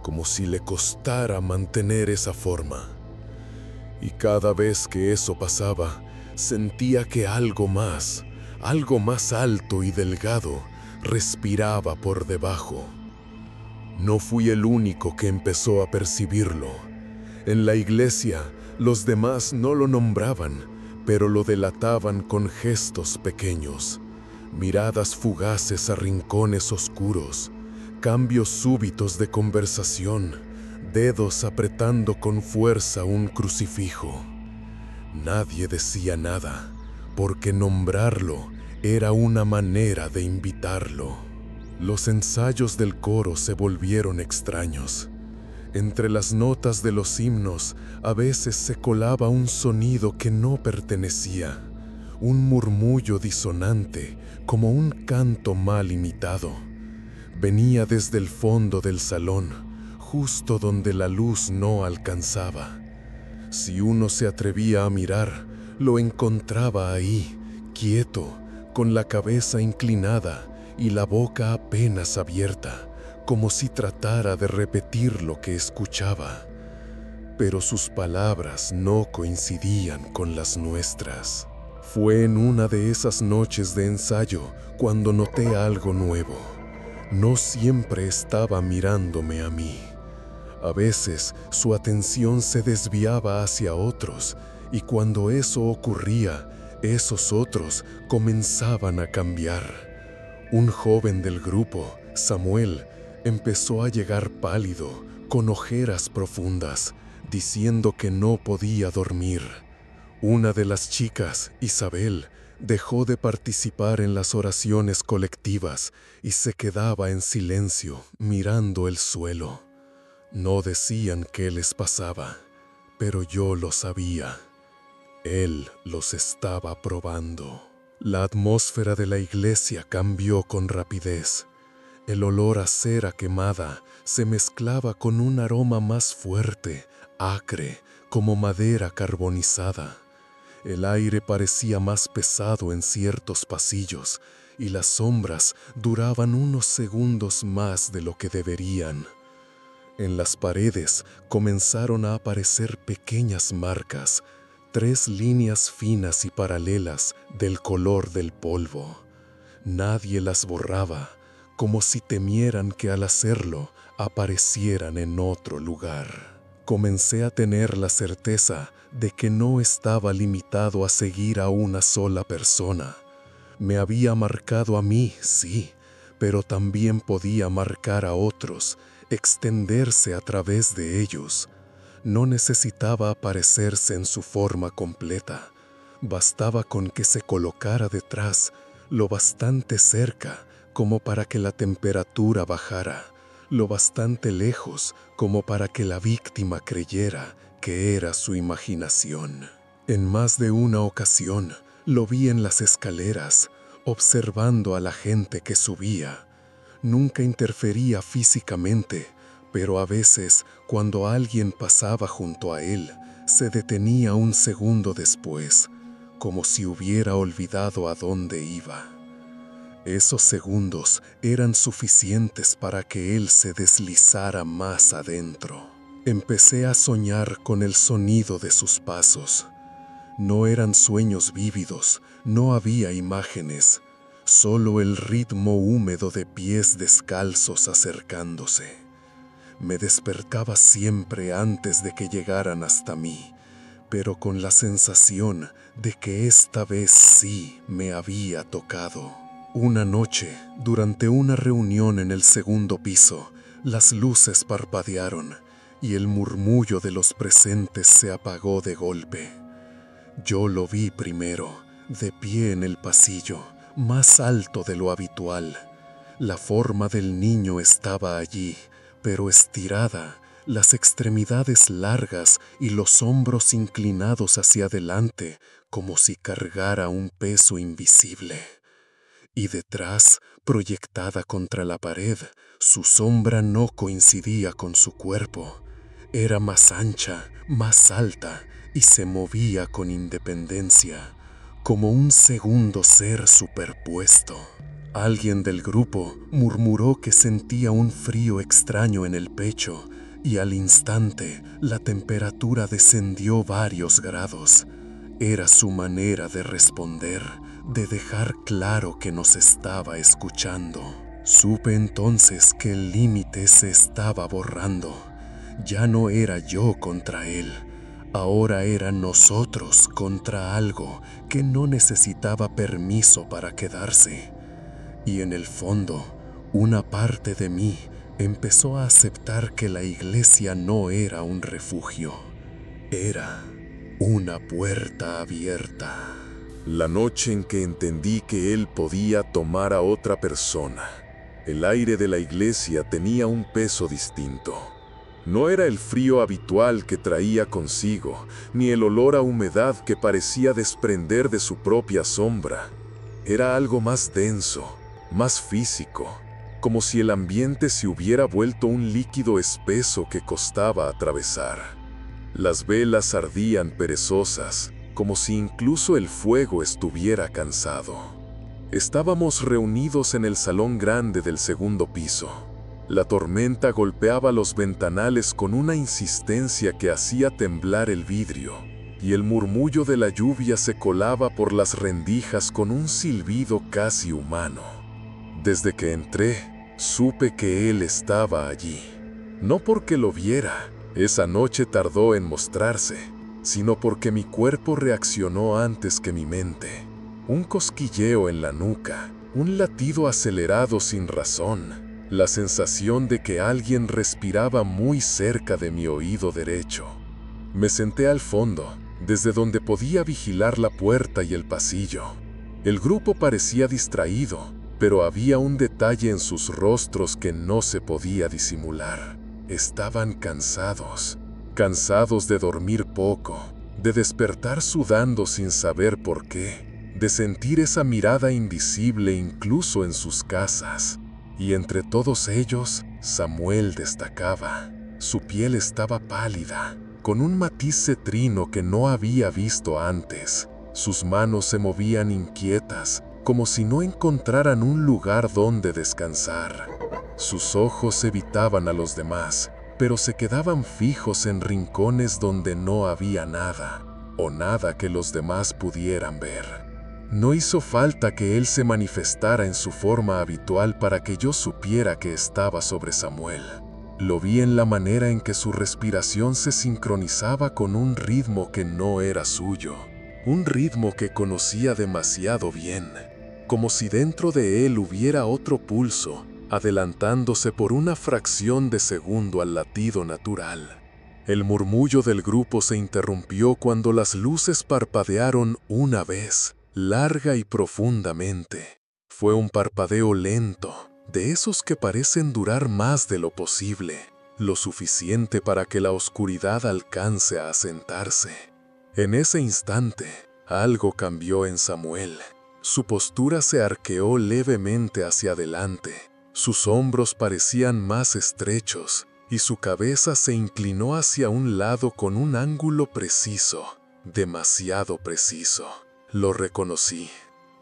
[SPEAKER 1] como si le costara mantener esa forma. Y cada vez que eso pasaba, sentía que algo más alto y delgado, respiraba por debajo. No fui el único que empezó a percibirlo. En la iglesia, los demás no lo nombraban, pero lo delataban con gestos pequeños, miradas fugaces a rincones oscuros, cambios súbitos de conversación, dedos apretando con fuerza un crucifijo. Nadie decía nada, porque nombrarlo era una manera de invitarlo. Los ensayos del coro se volvieron extraños. Entre las notas de los himnos, a veces se colaba un sonido que no pertenecía, un murmullo disonante, como un canto mal imitado. Venía desde el fondo del salón, justo donde la luz no alcanzaba. Si uno se atrevía a mirar, lo encontraba ahí, quieto, con la cabeza inclinada y la boca apenas abierta, como si tratara de repetir lo que escuchaba. Pero sus palabras no coincidían con las nuestras. Fue en una de esas noches de ensayo cuando noté algo nuevo. No siempre estaba mirándome a mí. A veces su atención se desviaba hacia otros, y cuando eso ocurría, esos otros comenzaban a cambiar. Un joven del grupo, Samuel, empezó a llegar pálido, con ojeras profundas, diciendo que no podía dormir. Una de las chicas, Isabel, dejó de participar en las oraciones colectivas y se quedaba en silencio, mirando el suelo. No decían qué les pasaba, pero yo lo sabía. Él los estaba probando. La atmósfera de la iglesia cambió con rapidez. El olor a cera quemada se mezclaba con un aroma más fuerte, acre, como madera carbonizada. El aire parecía más pesado en ciertos pasillos y las sombras duraban unos segundos más de lo que deberían. En las paredes comenzaron a aparecer pequeñas marcas, 3 líneas finas y paralelas del color del polvo. Nadie las borraba, como si temieran que al hacerlo aparecieran en otro lugar. Comencé a tener la certeza de que no estaba limitado a seguir a una sola persona. Me había marcado a mí, sí, pero también podía marcar a otros, extenderse a través de ellos. No necesitaba aparecerse en su forma completa. Bastaba con que se colocara detrás, lo bastante cerca como para que la temperatura bajara, lo bastante lejos como para que la víctima creyera que era su imaginación. En más de una ocasión lo vi en las escaleras, observando a la gente que subía. Nunca interfería físicamente, pero a veces, cuando alguien pasaba junto a él, se detenía un segundo después, como si hubiera olvidado a dónde iba. Esos segundos eran suficientes para que él se deslizara más adentro. Empecé a soñar con el sonido de sus pasos. No eran sueños vívidos, no había imágenes, solo el ritmo húmedo de pies descalzos acercándose. Me despertaba siempre antes de que llegaran hasta mí, pero con la sensación de que esta vez sí me había tocado. Una noche, durante una reunión en el segundo piso, las luces parpadearon y el murmullo de los presentes se apagó de golpe. Yo lo vi primero, de pie en el pasillo, más alto de lo habitual. La forma del niño estaba allí, pero estirada, las extremidades largas y los hombros inclinados hacia adelante, como si cargara un peso invisible. Y detrás, proyectada contra la pared, su sombra no coincidía con su cuerpo. Era más ancha, más alta, y se movía con independencia, como un segundo ser superpuesto. Alguien del grupo murmuró que sentía un frío extraño en el pecho, y al instante la temperatura descendió varios grados. Era su manera de responder, de dejar claro que nos estaba escuchando. Supe entonces que el límite se estaba borrando. Ya no era yo contra él, ahora eran nosotros contra algo que no necesitaba permiso para quedarse. Y en el fondo, una parte de mí empezó a aceptar que la iglesia no era un refugio, era una puerta abierta.
[SPEAKER 2] La noche en que entendí que él podía tomar a otra persona, el aire de la iglesia tenía un peso distinto.
[SPEAKER 1] No era el frío habitual que traía consigo, ni el olor a humedad que parecía desprender de su propia sombra. Era algo más denso, más físico, como si el ambiente se hubiera vuelto un líquido espeso que costaba atravesar. Las velas ardían perezosas, como si incluso el fuego estuviera cansado. Estábamos reunidos en el salón grande del segundo piso. La tormenta golpeaba los ventanales con una insistencia que hacía temblar el vidrio, y el murmullo de la lluvia se colaba por las rendijas con un silbido casi humano. Desde que entré, supe que él estaba allí. No porque lo viera, esa noche tardó en mostrarse, sino porque mi cuerpo reaccionó antes que mi mente. Un cosquilleo en la nuca, un latido acelerado sin razón, la sensación de que alguien respiraba muy cerca de mi oído derecho. Me senté al fondo, desde donde podía vigilar la puerta y el pasillo. El grupo parecía distraído, pero había un detalle en sus rostros que no se podía disimular. Estaban cansados, cansados de dormir poco, de despertar sudando sin saber por qué, de sentir esa mirada invisible incluso en sus casas. Y entre todos ellos, Samuel destacaba. Su piel estaba pálida, con un matiz cetrino que no había visto antes. Sus manos se movían inquietas, como si no encontraran un lugar donde descansar. Sus ojos evitaban a los demás, pero se quedaban fijos en rincones donde no había nada, o nada que los demás pudieran ver. No hizo falta que él se manifestara en su forma habitual para que yo supiera que estaba sobre Samuel. Lo vi en la manera en que su respiración se sincronizaba con un ritmo que no era suyo, un ritmo que conocía demasiado bien, como si dentro de él hubiera otro pulso, adelantándose por una fracción de segundo al latido natural. El murmullo del grupo se interrumpió cuando las luces parpadearon una vez, larga y profundamente. Fue un parpadeo lento, de esos que parecen durar más de lo posible, lo suficiente para que la oscuridad alcance a asentarse. En ese instante, algo cambió en Samuel. Su postura se arqueó levemente hacia adelante, sus hombros parecían más estrechos, y su cabeza se inclinó hacia un lado con un ángulo preciso, demasiado preciso. Lo reconocí.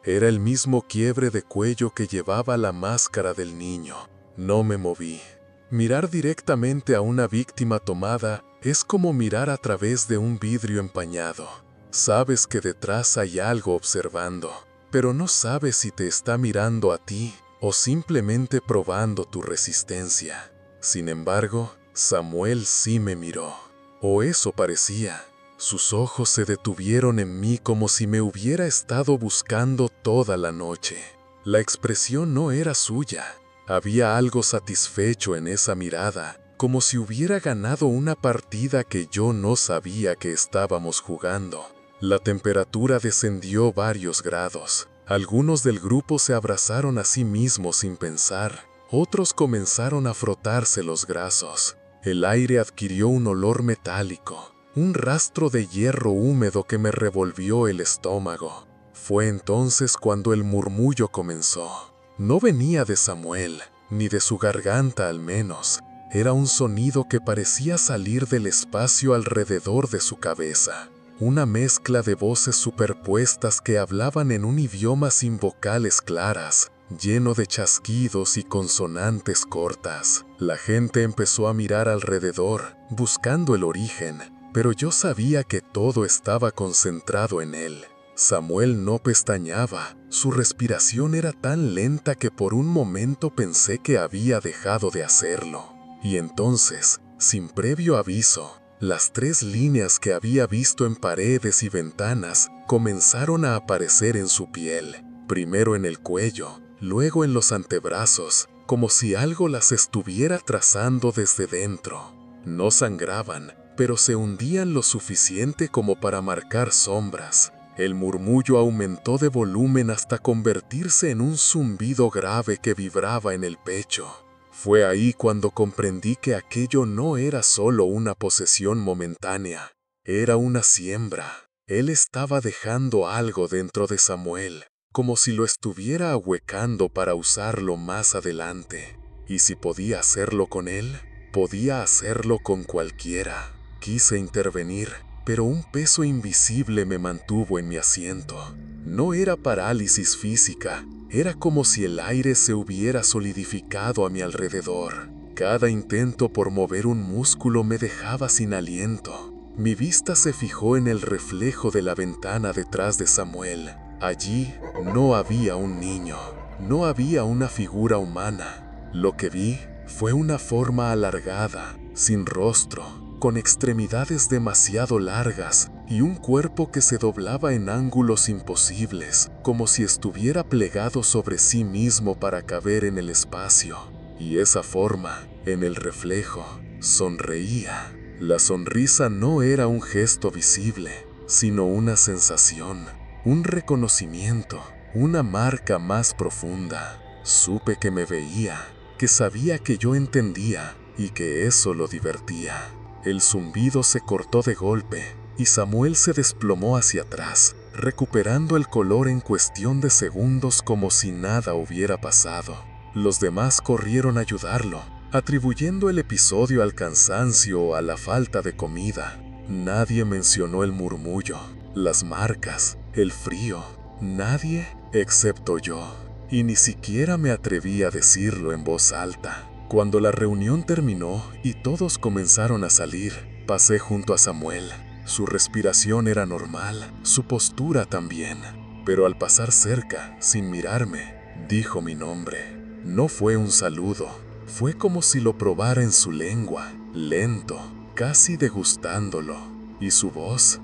[SPEAKER 1] Era el mismo quiebre de cuello que llevaba la máscara del niño. No me moví. Mirar directamente a una víctima tomada es como mirar a través de un vidrio empañado. Sabes que detrás hay algo observando, pero no sabes si te está mirando a ti o simplemente probando tu resistencia. Sin embargo, Samuel sí me miró. O eso parecía. Sus ojos se detuvieron en mí como si me hubiera estado buscando toda la noche. La expresión no era suya. Había algo satisfecho en esa mirada, como si hubiera ganado una partida que yo no sabía que estábamos jugando. La temperatura descendió varios grados. Algunos del grupo se abrazaron a sí mismos sin pensar. Otros comenzaron a frotarse los brazos. El aire adquirió un olor metálico. Un rastro de hierro húmedo que me revolvió el estómago. Fue entonces cuando el murmullo comenzó. No venía de Samuel, ni de su garganta al menos. Era un sonido que parecía salir del espacio alrededor de su cabeza. Una mezcla de voces superpuestas que hablaban en un idioma sin vocales claras, lleno de chasquidos y consonantes cortas. La gente empezó a mirar alrededor, buscando el origen. Pero yo sabía que todo estaba concentrado en él. Samuel no pestañeaba, su respiración era tan lenta que por un momento pensé que había dejado de hacerlo. Y entonces, sin previo aviso, las 3 líneas que había visto en paredes y ventanas comenzaron a aparecer en su piel, primero en el cuello, luego en los antebrazos, como si algo las estuviera trazando desde dentro. No sangraban, pero se hundían lo suficiente como para marcar sombras. El murmullo aumentó de volumen hasta convertirse en un zumbido grave que vibraba en el pecho.
[SPEAKER 2] Fue ahí cuando comprendí que aquello no era solo una posesión momentánea, era una siembra. Él estaba dejando algo dentro de Samuel, como si lo estuviera ahuecando para usarlo más adelante. Y si podía hacerlo con él, podía hacerlo con cualquiera. Quise intervenir, pero un peso invisible me mantuvo en mi asiento. No era parálisis física, era como si el aire se hubiera solidificado a mi alrededor. Cada intento por mover un músculo me dejaba sin aliento. Mi vista se fijó en el reflejo de la ventana detrás de Samuel. Allí no había un niño, no había una figura humana. Lo que vi fue una forma alargada, sin rostro, con extremidades demasiado largas y un cuerpo que se doblaba en ángulos imposibles, como si estuviera plegado sobre sí mismo para caber en el espacio. Y esa forma, en el reflejo, sonreía. La sonrisa no era un gesto visible, sino una sensación, un reconocimiento, una marca más profunda. Supe que me veía, que sabía que yo entendía y que eso lo divertía. El zumbido se cortó de golpe y Samuel se desplomó hacia atrás, recuperando el color en cuestión de segundos como si nada hubiera pasado. Los demás corrieron a ayudarlo, atribuyendo el episodio al cansancio o a la falta de comida. Nadie mencionó el murmullo, las marcas, el frío. Nadie excepto yo. Y ni siquiera me atreví a decirlo en voz alta. Cuando la reunión terminó y todos comenzaron a salir, pasé junto a Samuel. Su respiración era normal, su postura también. Pero al pasar cerca, sin mirarme, dijo mi nombre. No fue un saludo. Fue como si lo probara en su lengua, lento, casi degustándolo. Y su voz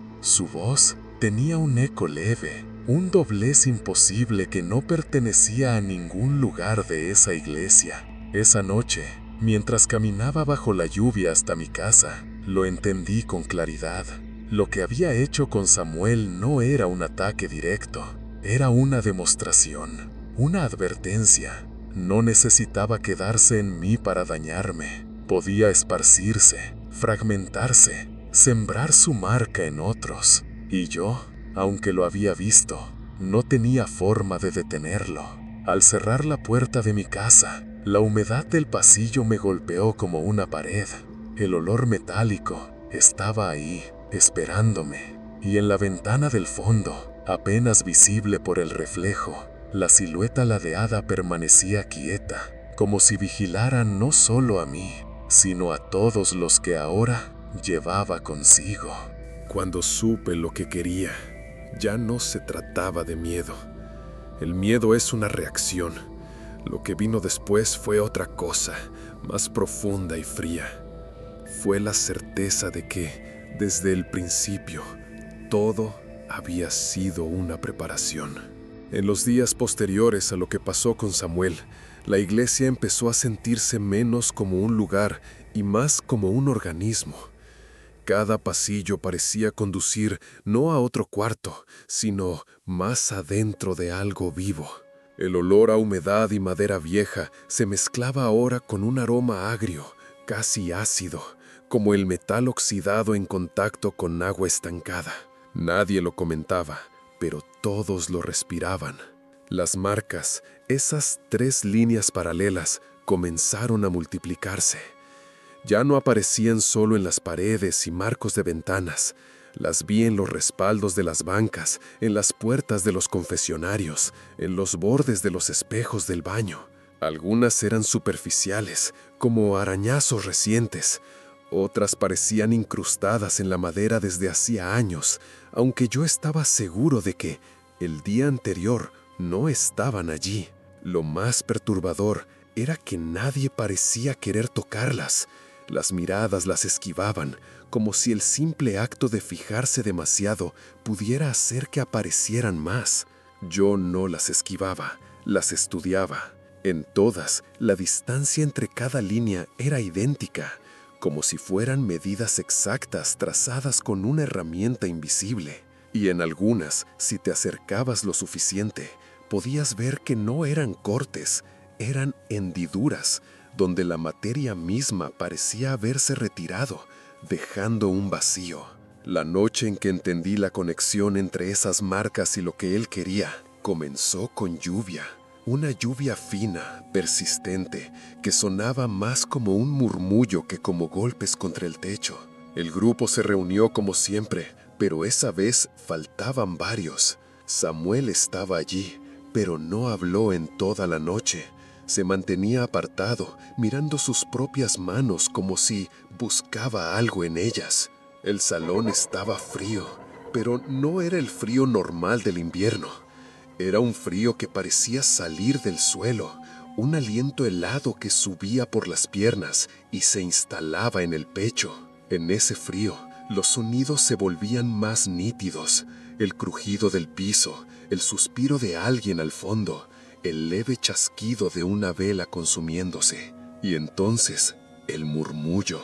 [SPEAKER 2] tenía un eco leve, un doblez imposible que no pertenecía a ningún lugar de esa iglesia. Esa noche, mientras caminaba bajo la lluvia hasta mi casa, lo entendí con claridad. Lo que había hecho con Samuel no era un ataque directo, era una demostración, una advertencia. No necesitaba quedarse en mí para dañarme. Podía esparcirse, fragmentarse, sembrar su marca en otros. Y yo, aunque lo había visto, no tenía forma de detenerlo. Al cerrar la puerta de mi casa, la humedad del pasillo me golpeó como una pared. El olor metálico estaba ahí, esperándome. Y en la ventana del fondo, apenas visible por el reflejo, la silueta ladeada permanecía quieta, como si vigilara no solo a mí, sino a todos los que ahora llevaba consigo.
[SPEAKER 1] Cuando supe lo que quería, ya no se trataba de miedo. El miedo es una reacción. Lo que vino después fue otra cosa, más profunda y fría. Fue la certeza de que, desde el principio, todo había sido una preparación. En los días posteriores a lo que pasó con Samuel, la iglesia empezó a sentirse menos como un lugar y más como un organismo. Cada pasillo parecía conducir no a otro cuarto, sino más adentro de algo vivo. El olor a humedad y madera vieja se mezclaba ahora con un aroma agrio, casi ácido, como el metal oxidado en contacto con agua estancada. Nadie lo comentaba, pero todos lo respiraban. Las marcas, esas 3 líneas paralelas, comenzaron a multiplicarse. Ya no aparecían solo en las paredes y marcos de ventanas. Las vi en los respaldos de las bancas, en las puertas de los confesionarios, en los bordes de los espejos del baño. Algunas eran superficiales, como arañazos recientes. Otras parecían incrustadas en la madera desde hacía años, aunque yo estaba seguro de que, el día anterior, no estaban allí. Lo más perturbador era que nadie parecía querer tocarlas. Las miradas las esquivaban, como si el simple acto de fijarse demasiado pudiera hacer que aparecieran más. Yo no las esquivaba, las estudiaba. En todas, la distancia entre cada línea era idéntica, como si fueran medidas exactas trazadas con una herramienta invisible. Y en algunas, si te acercabas lo suficiente, podías ver que no eran cortes, eran hendiduras,
[SPEAKER 2] donde la materia misma parecía haberse retirado, dejando un vacío. La noche en que entendí la conexión entre esas marcas y lo que él quería, comenzó con lluvia. Una lluvia fina, persistente, que sonaba más como un murmullo que como golpes contra el techo. El grupo se reunió como siempre, pero esa vez faltaban varios. Samuel estaba allí, pero no habló en toda la noche. Se mantenía apartado, mirando sus propias manos como si buscaba algo en ellas. El salón estaba frío, pero no era el frío normal del invierno. Era un frío que parecía salir del suelo, un aliento helado que subía por las piernas y se instalaba en el pecho. En ese frío, los sonidos se volvían más nítidos, el crujido del piso, el suspiro de alguien al fondo, el leve chasquido de una vela consumiéndose, y entonces el murmullo.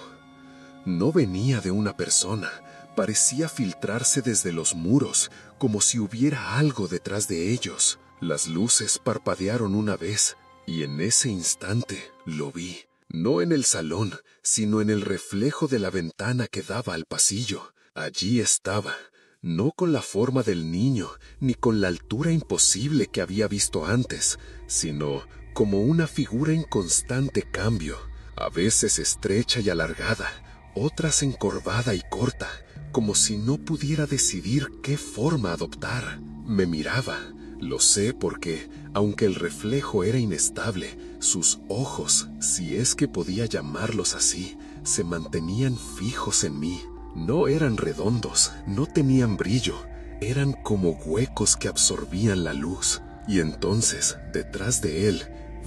[SPEAKER 2] No venía de una persona, parecía filtrarse desde los muros, como si hubiera algo detrás de ellos. Las luces parpadearon una vez, y en ese instante lo vi, no en el salón, sino en el reflejo de la ventana que daba al pasillo. Allí estaba, no con la forma del niño, ni con la altura imposible que había visto antes, sino como una figura en constante cambio, a veces estrecha y alargada, otras encorvada y corta, como si no pudiera decidir qué forma adoptar. Me miraba, lo sé porque, aunque el reflejo era inestable, sus ojos, si es que podía llamarlos así, se mantenían fijos en mí. No eran redondos, no tenían brillo, eran como huecos que absorbían la luz. Y entonces, detrás de él,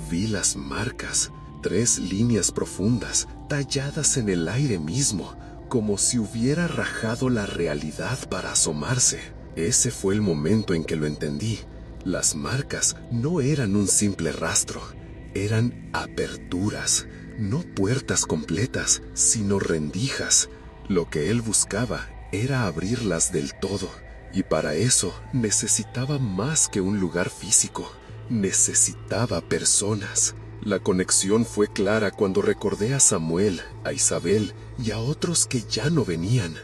[SPEAKER 2] vi las marcas, 3 líneas profundas, talladas en el aire mismo, como si hubiera rajado la realidad para asomarse. Ese fue el momento en que lo entendí. Las marcas no eran un simple rastro, eran aperturas, no puertas completas, sino rendijas. Lo que él buscaba era abrirlas del todo, y para eso necesitaba más que un lugar físico, necesitaba personas. La conexión fue clara cuando recordé a Samuel, a Isabel y a otros que ya no venían.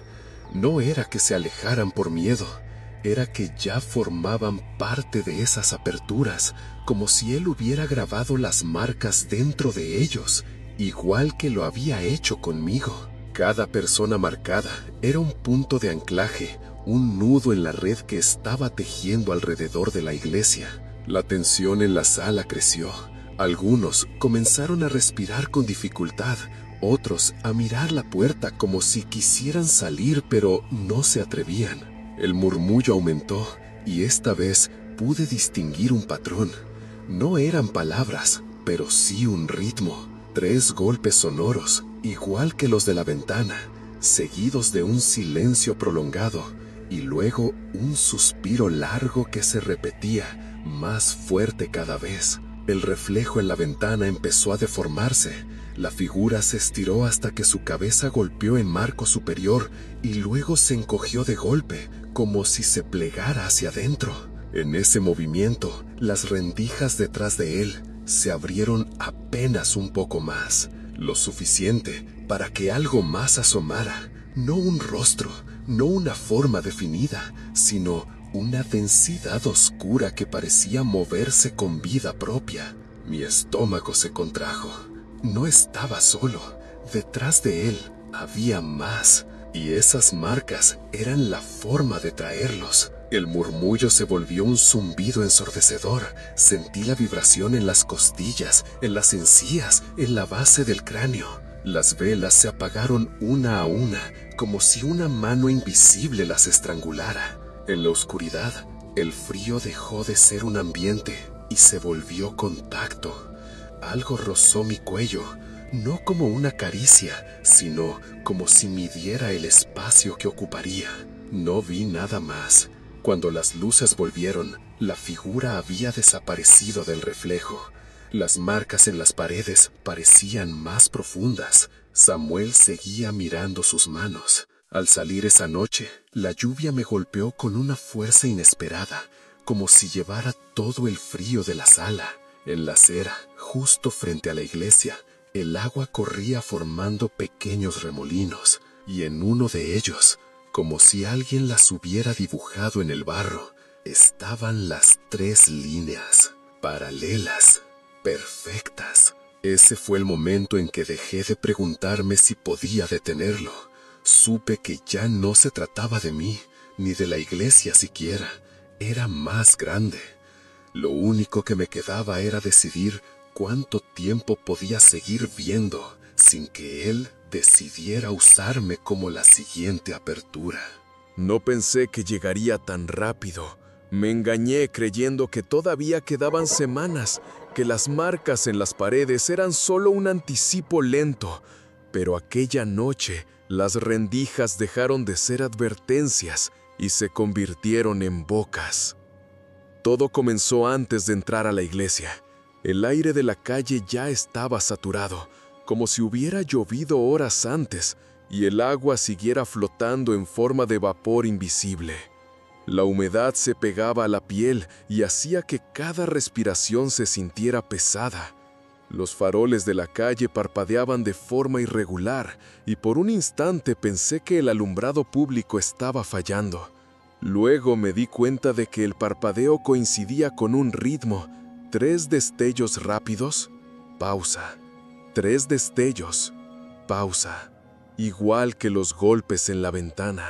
[SPEAKER 2] No era que se alejaran por miedo, era que ya formaban parte de esas aperturas, como si él hubiera grabado las marcas dentro de ellos, igual que lo había hecho conmigo. Cada persona marcada era un punto de anclaje, un nudo en la red que estaba tejiendo alrededor de la iglesia. La tensión en la sala creció. Algunos comenzaron a respirar con dificultad, otros a mirar la puerta como si quisieran salir pero no se atrevían. El murmullo aumentó y esta vez pude distinguir un patrón. No eran palabras, pero sí un ritmo. 3 golpes sonoros, igual que los de la ventana, seguidos de un silencio prolongado y luego un suspiro largo que se repetía, más fuerte cada vez. El reflejo en la ventana empezó a deformarse. La figura se estiró hasta que su cabeza golpeó en marco superior y luego se encogió de golpe, como si se plegara hacia adentro. En ese movimiento, las rendijas detrás de él se abrieron apenas un poco más, lo suficiente para que algo más asomara. No un rostro, no una forma definida, sino una densidad oscura que parecía moverse con vida propia. Mi estómago se contrajo. No estaba solo. Detrás de él había más, y esas marcas eran la forma de traerlos. El murmullo se volvió un zumbido ensordecedor. Sentí la vibración en las costillas, en las encías, en la base del cráneo. Las velas se apagaron una a una, como si una mano invisible las estrangulara. En la oscuridad, el frío dejó de ser un ambiente y se volvió contacto. Algo rozó mi cuello, no como una caricia, sino como si midiera el espacio que ocuparía. No vi nada más. Cuando las luces volvieron, la figura había desaparecido del reflejo. Las marcas en las paredes parecían más profundas. Samuel seguía mirando sus manos. Al salir esa noche, la lluvia me golpeó con una fuerza inesperada, como si llevara todo el frío de la sala. En la acera, justo frente a la iglesia, El agua corría formando pequeños remolinos, y en uno de ellos, como si alguien las hubiera dibujado en el barro, estaban las 3 líneas, paralelas, perfectas. Ese fue el momento en que dejé de preguntarme si podía detenerlo. Supe que ya no se trataba de mí, ni de la iglesia siquiera. Era más grande. Lo único que me quedaba era decidir cuánto tiempo podía seguir viendo sin que él decidiera usarme como la siguiente apertura.
[SPEAKER 1] No pensé que llegaría tan rápido. Me engañé creyendo que todavía quedaban semanas, que las marcas en las paredes eran solo un anticipo lento. Pero aquella noche, las rendijas dejaron de ser advertencias y se convirtieron en bocas. Todo comenzó antes de entrar a la iglesia. El aire de la calle ya estaba saturado, como si hubiera llovido horas antes, y el agua siguiera flotando en forma de vapor invisible. La humedad se pegaba a la piel y hacía que cada respiración se sintiera pesada. Los faroles de la calle parpadeaban de forma irregular, y por un instante pensé que el alumbrado público estaba fallando. Luego me di cuenta de que el parpadeo coincidía con un ritmo: 3 destellos rápidos, pausa. 3 destellos, pausa. Igual que los golpes en la ventana.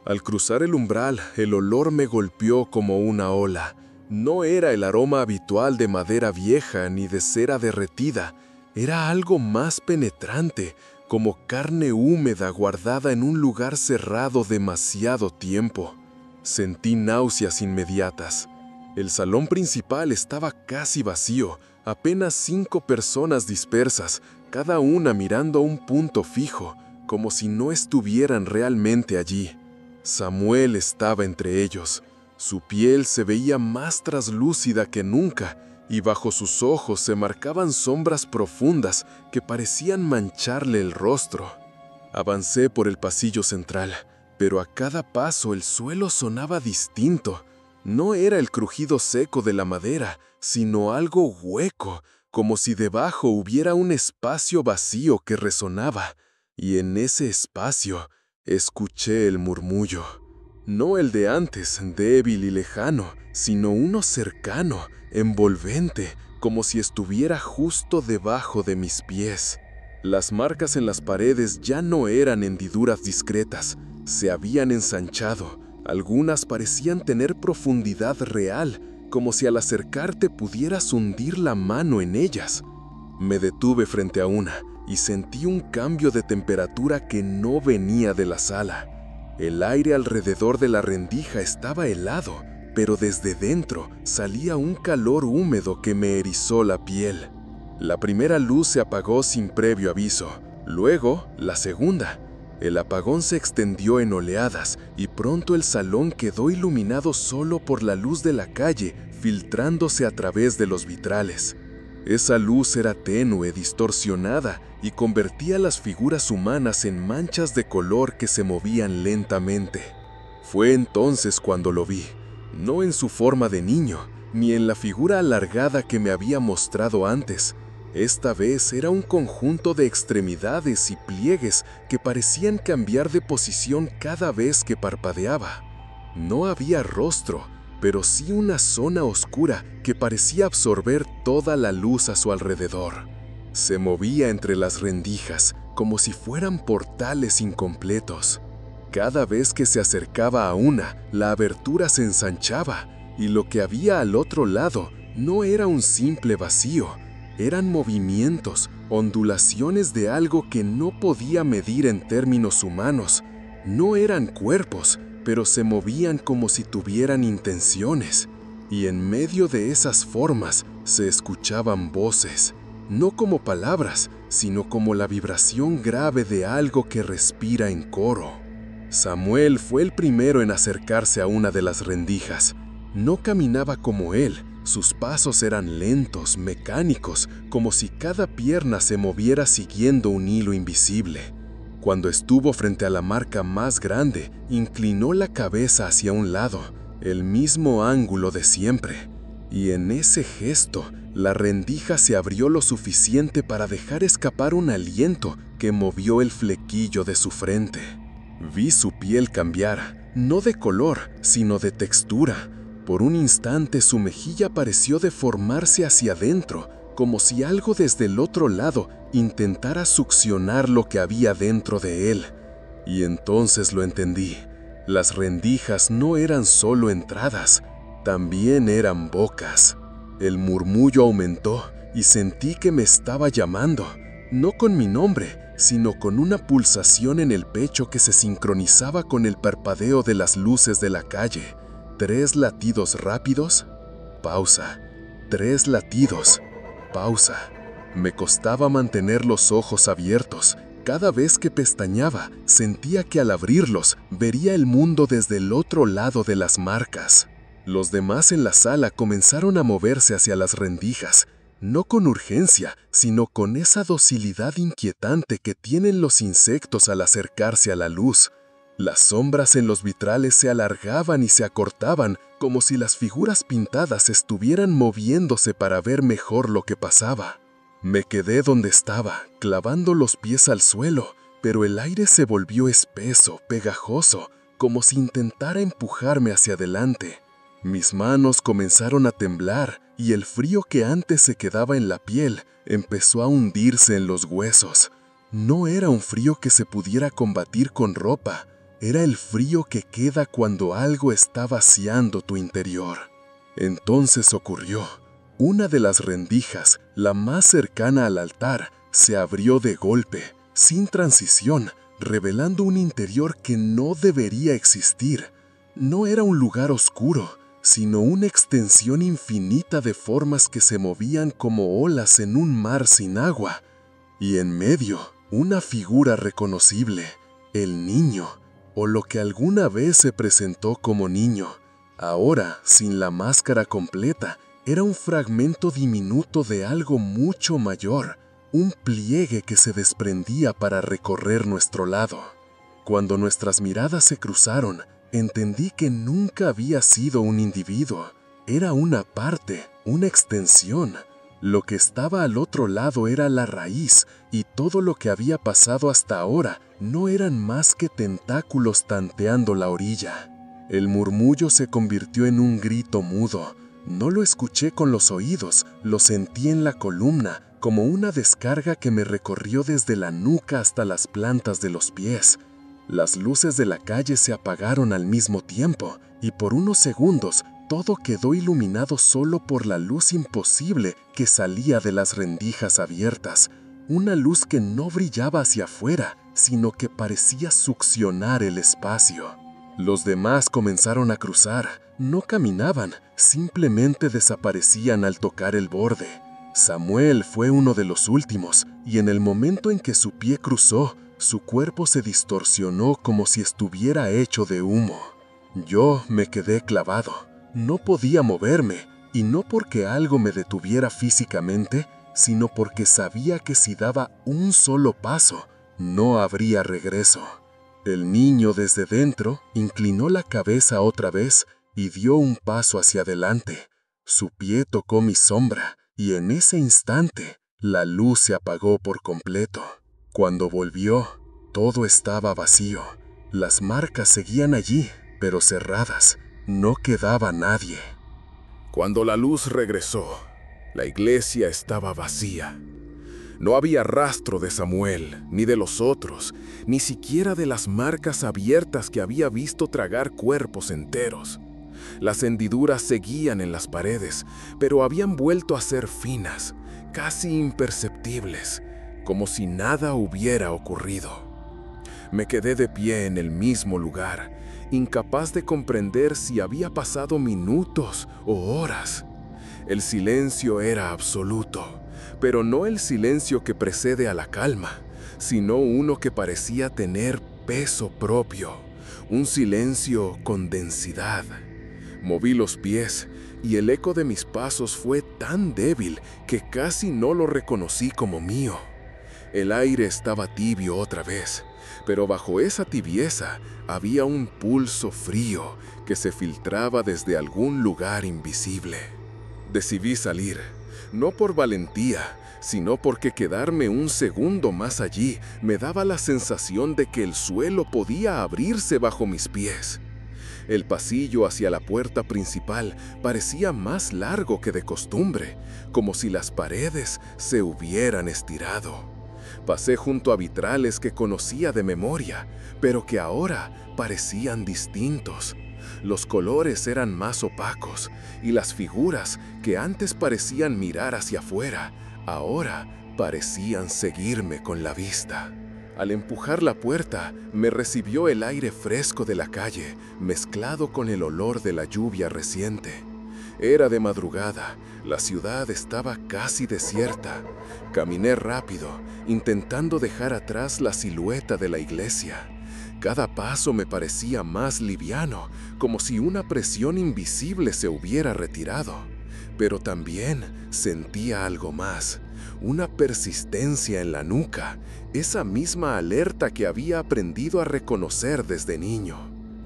[SPEAKER 1] Al cruzar el umbral, el olor me golpeó como una ola. No era el aroma habitual de madera vieja ni de cera derretida. Era algo más penetrante, como carne húmeda guardada en un lugar cerrado demasiado tiempo. Sentí náuseas inmediatas. El salón principal estaba casi vacío, apenas 5 personas dispersas, cada una mirando a un punto fijo, como si no estuvieran realmente allí. Samuel estaba entre ellos. Su piel se veía más traslúcida que nunca, y bajo sus ojos se marcaban sombras profundas que parecían mancharle el rostro. Avancé por el pasillo central, pero a cada paso el suelo sonaba distinto. No era el crujido seco de la madera, sino algo hueco, como si debajo hubiera un espacio vacío que resonaba, y en ese espacio escuché el murmullo. No el de antes, débil y lejano, sino uno cercano, envolvente, como si estuviera justo debajo de mis pies. Las marcas en las paredes ya no eran hendiduras discretas, se habían ensanchado. Algunas parecían tener profundidad real, como si al acercarte pudieras hundir la mano en ellas. Me detuve frente a una y sentí un cambio de temperatura que no venía de la sala. El aire alrededor de la rendija estaba helado, pero desde dentro salía un calor húmedo que me erizó la piel. La primera luz se apagó sin previo aviso, luego la segunda. El apagón se extendió en oleadas y pronto el salón quedó iluminado solo por la luz de la calle filtrándose a través de los vitrales. Esa luz era tenue, distorsionada y convertía las figuras humanas en manchas de color que se movían lentamente. Fue entonces cuando lo vi, no en su forma de niño, ni en la figura alargada que me había mostrado antes. Esta vez era un conjunto de extremidades y pliegues que parecían cambiar de posición cada vez que parpadeaba. No había rostro, pero sí una zona oscura que parecía absorber toda la luz a su alrededor. Se movía entre las rendijas como si fueran portales incompletos. Cada vez que se acercaba a una, la abertura se ensanchaba, y lo que había al otro lado no era un simple vacío. Eran movimientos, ondulaciones de algo que no podía medir en términos humanos. No eran cuerpos, pero se movían como si tuvieran intenciones. Y en medio de esas formas se escuchaban voces, no como palabras, sino como la vibración grave de algo que respira en coro. Samuel fue el primero en acercarse a una de las rendijas. No caminaba como él. Sus pasos eran lentos, mecánicos, como si cada pierna se moviera siguiendo un hilo invisible. Cuando estuvo frente a la marca más grande, inclinó la cabeza hacia un lado, el mismo ángulo de siempre. Y en ese gesto,
[SPEAKER 2] La rendija se abrió lo suficiente para dejar escapar un aliento que movió el flequillo de su frente. Vi su piel cambiar, no de color, sino de textura. Por un instante su mejilla pareció deformarse hacia adentro, como si algo desde el otro lado intentara succionar lo que había dentro de él. Y entonces lo entendí. Las rendijas no eran solo entradas, también eran bocas. El murmullo aumentó y sentí que me estaba llamando, no con mi nombre, sino con una pulsación en el pecho que se sincronizaba con el parpadeo de las luces de la calle. 3 latidos rápidos, pausa. 3 latidos, pausa. Me costaba mantener los ojos abiertos. Cada vez que pestañeaba, sentía que al abrirlos, vería el mundo desde el otro lado de las marcas. Los demás en la sala comenzaron a moverse hacia las rendijas, no con urgencia, sino con esa docilidad inquietante que tienen los insectos al acercarse a la luz. Las sombras en los vitrales se alargaban y se acortaban, como si las figuras pintadas estuvieran moviéndose para ver mejor lo que pasaba. Me quedé donde estaba, clavando los pies al suelo, pero el aire se volvió espeso, pegajoso, como si intentara empujarme hacia adelante. Mis manos comenzaron a temblar y el frío que antes se quedaba en la piel empezó a hundirse en los huesos. No era un frío que se pudiera combatir con ropa, era el frío que queda cuando algo está vaciando tu interior. Entonces ocurrió. Una de las rendijas, la más cercana al altar, se abrió de golpe, sin transición, revelando un interior que no debería existir. No era un lugar oscuro, sino una extensión infinita de formas que se movían como olas en un mar sin agua. Y en medio, una figura reconocible, el niño, o lo que alguna vez se presentó como niño. Ahora, sin la máscara completa, era un fragmento diminuto de algo mucho mayor, un pliegue que se desprendía para recorrer nuestro lado. Cuando nuestras miradas se cruzaron, entendí que nunca había sido un individuo, era una parte, una extensión. Lo que estaba al otro lado era la raíz, y todo lo que había pasado hasta ahora no eran más que tentáculos tanteando la orilla. El murmullo se convirtió en un grito mudo. No lo escuché con los oídos, lo sentí en la columna, como una descarga que me recorrió desde la nuca hasta las plantas de los pies. Las luces de la calle se apagaron al mismo tiempo, y por unos segundos todo quedó iluminado solo por la luz imposible que salía de las rendijas abiertas, una luz que no brillaba hacia afuera, sino que parecía succionar el espacio. Los demás comenzaron a cruzar, no caminaban, simplemente desaparecían al tocar el borde. Samuel fue uno de los últimos, y en el momento en que su pie cruzó, su cuerpo se distorsionó como si estuviera hecho de humo. Yo me quedé clavado. No podía moverme, y no porque algo me detuviera físicamente, sino porque sabía que si daba un solo paso, no habría regreso. El niño desde dentro inclinó la cabeza otra vez y dio un paso hacia adelante. Su pie tocó mi sombra, y en ese instante, la luz se apagó por completo. Cuando volvió, todo estaba vacío. Las marcas seguían allí, pero cerradas. No quedaba nadie.
[SPEAKER 1] Cuando la luz regresó, la iglesia estaba vacía. No había rastro de Samuel, ni de los otros, ni siquiera de las marcas abiertas que había visto tragar cuerpos enteros. Las hendiduras seguían en las paredes, pero habían vuelto a ser finas, casi imperceptibles, como si nada hubiera ocurrido. Me quedé de pie en el mismo lugar, incapaz de comprender si había pasado minutos o horas. El silencio era absoluto, pero no el silencio que precede a la calma, sino uno que parecía tener peso propio, un silencio con densidad. Moví los pies y el eco de mis pasos fue tan débil que casi no lo reconocí como mío. El aire estaba tibio otra vez, pero bajo esa tibieza había un pulso frío que se filtraba desde algún lugar invisible. Decidí salir,
[SPEAKER 2] No por valentía, sino porque quedarme un segundo más allí me daba la sensación de que el suelo podía abrirse bajo mis pies. El pasillo hacia la puerta principal parecía más largo que de costumbre, como si las paredes se hubieran estirado. Pasé junto a vitrales que conocía de memoria, pero que ahora parecían distintos. Los colores eran más opacos y las figuras que antes parecían mirar hacia afuera, ahora parecían seguirme con la vista. Al empujar la puerta, me recibió el aire fresco de la calle, mezclado con el olor de la lluvia reciente. Era de madrugada, la ciudad estaba casi desierta. Caminé rápido, intentando dejar atrás la silueta de la iglesia. Cada paso me parecía más liviano, como si una presión invisible se hubiera retirado. Pero también sentía algo más, una persistencia en la nuca, esa misma alerta que había aprendido a reconocer desde niño.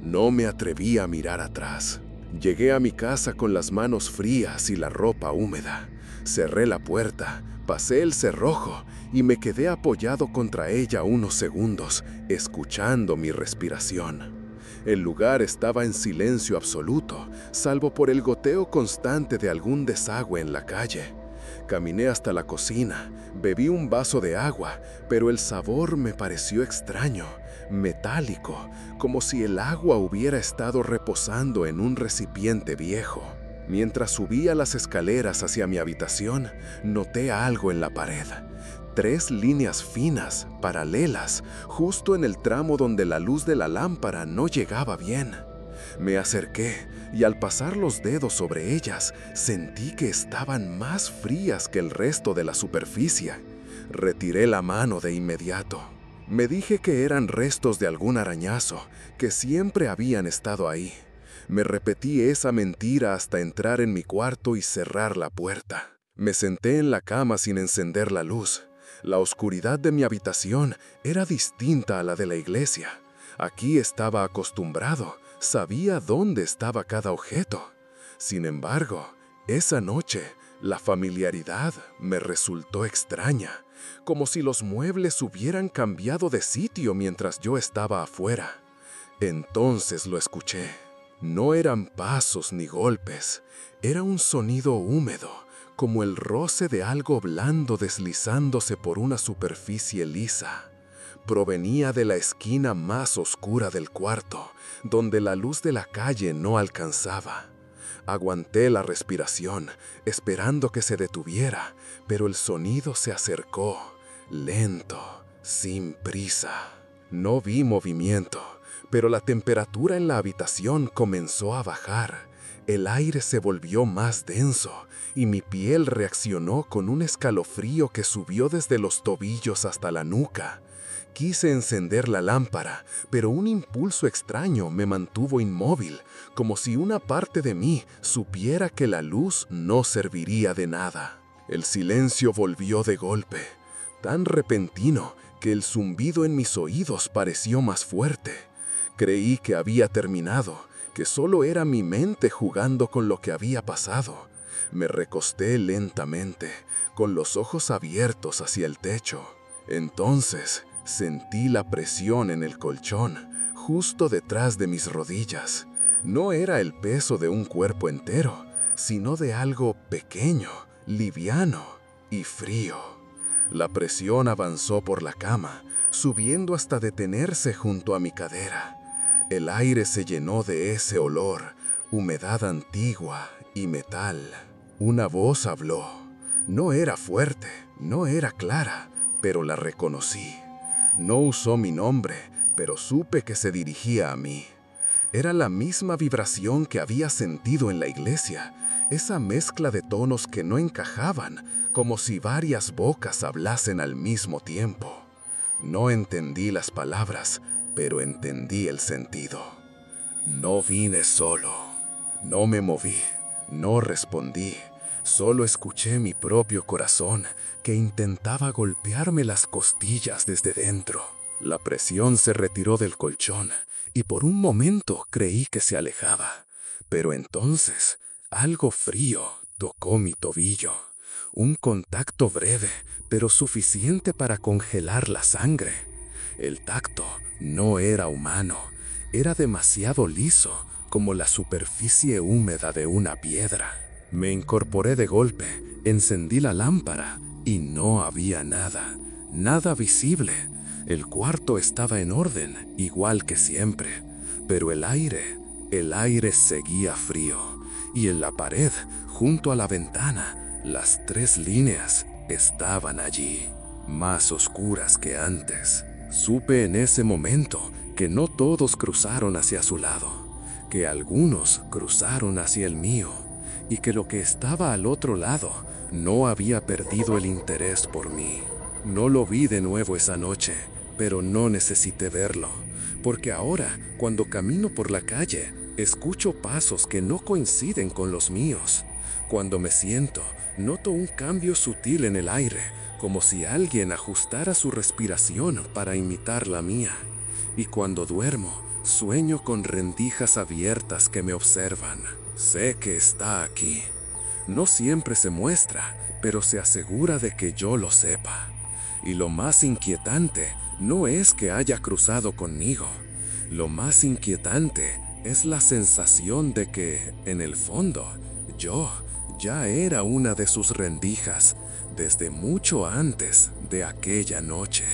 [SPEAKER 2] No me atreví a mirar atrás. Llegué a mi casa con las manos frías y la ropa húmeda. Cerré la puerta, pasé el cerrojo y me quedé apoyado contra ella unos segundos, escuchando mi respiración. El lugar estaba en silencio absoluto, salvo por el goteo constante de algún desagüe en la calle. Caminé hasta la cocina, bebí un vaso de agua, pero el sabor me pareció extraño, metálico, como si el agua hubiera estado reposando en un recipiente viejo. Mientras subía las escaleras hacia mi habitación, noté algo en la pared. 3 líneas finas, paralelas, justo en el tramo donde la luz de la lámpara no llegaba bien. Me acerqué y al pasar los dedos sobre ellas, sentí que estaban más frías que el resto de la superficie. Retiré la mano de inmediato. Me dije que eran restos de algún arañazo, que siempre habían estado ahí. Me repetí esa mentira hasta entrar en mi cuarto y cerrar la puerta. Me senté en la cama sin encender la luz. La oscuridad de mi habitación era distinta a la de la iglesia. Aquí estaba acostumbrado, sabía dónde estaba cada objeto. Sin embargo, esa noche, la familiaridad me resultó extraña, como si los muebles hubieran cambiado de sitio mientras yo estaba afuera. Entonces lo escuché. No eran pasos ni golpes, era un sonido húmedo, como el roce de algo blando deslizándose por una superficie lisa. Provenía de la esquina más oscura del cuarto, donde la luz de la calle no alcanzaba. Aguanté la respiración, esperando que se detuviera, pero el sonido se acercó, lento, sin prisa. No vi movimiento, pero la temperatura en la habitación comenzó a bajar. El aire se volvió más denso y mi piel reaccionó con un escalofrío que subió desde los tobillos hasta la nuca. Quise encender la lámpara, pero un impulso extraño me mantuvo inmóvil, como si una parte de mí supiera que la luz no serviría de nada. El silencio volvió de golpe, tan repentino que el zumbido en mis oídos pareció más fuerte. Creí que había terminado, que solo era mi mente jugando con lo que había pasado. Me recosté lentamente, con los ojos abiertos hacia el techo. Entonces sentí la presión en el colchón, justo detrás de mis rodillas. No era el peso de un cuerpo entero, sino de algo pequeño, liviano y frío. La presión avanzó por la cama, subiendo hasta detenerse junto a mi cadera. El aire se llenó de ese olor, humedad antigua y metal. Una voz habló. No era fuerte, no era clara, pero la reconocí. No usó mi nombre, pero supe que se dirigía a mí. Era la misma vibración que había sentido en la iglesia, esa mezcla de tonos que no encajaban, como si varias bocas hablasen al mismo tiempo. No entendí las palabras, pero entendí el sentido. No vine solo, no me moví, no respondí. Solo escuché mi propio corazón que intentaba golpearme las costillas desde dentro. La presión se retiró del colchón y por un momento creí que se alejaba. Pero entonces algo frío tocó mi tobillo. Un contacto breve, pero suficiente para congelar la sangre. El tacto no era humano, era demasiado liso, como la superficie húmeda de una piedra. Me incorporé de golpe, encendí la lámpara y no había nada, nada visible. El cuarto estaba en orden, igual que siempre, pero el aire seguía frío, y en la pared, junto a la ventana, las 3 líneas estaban allí, más oscuras que antes. Supe en ese momento que no todos cruzaron hacia su lado, que algunos cruzaron hacia el mío, y que lo que estaba al otro lado no había perdido el interés por mí. No lo vi de nuevo esa noche, pero no necesité verlo, porque ahora, cuando camino por la calle, escucho pasos que no coinciden con los míos. Cuando me siento, noto un cambio sutil en el aire, como si alguien ajustara su respiración para imitar la mía. Y cuando duermo, sueño con rendijas abiertas que me observan. Sé que está aquí. No siempre se muestra, pero se asegura de que yo lo sepa. Y lo más inquietante no es que haya cruzado conmigo. Lo más inquietante es la sensación de que, en el fondo, yo ya era una de sus rendijas desde mucho antes de aquella noche.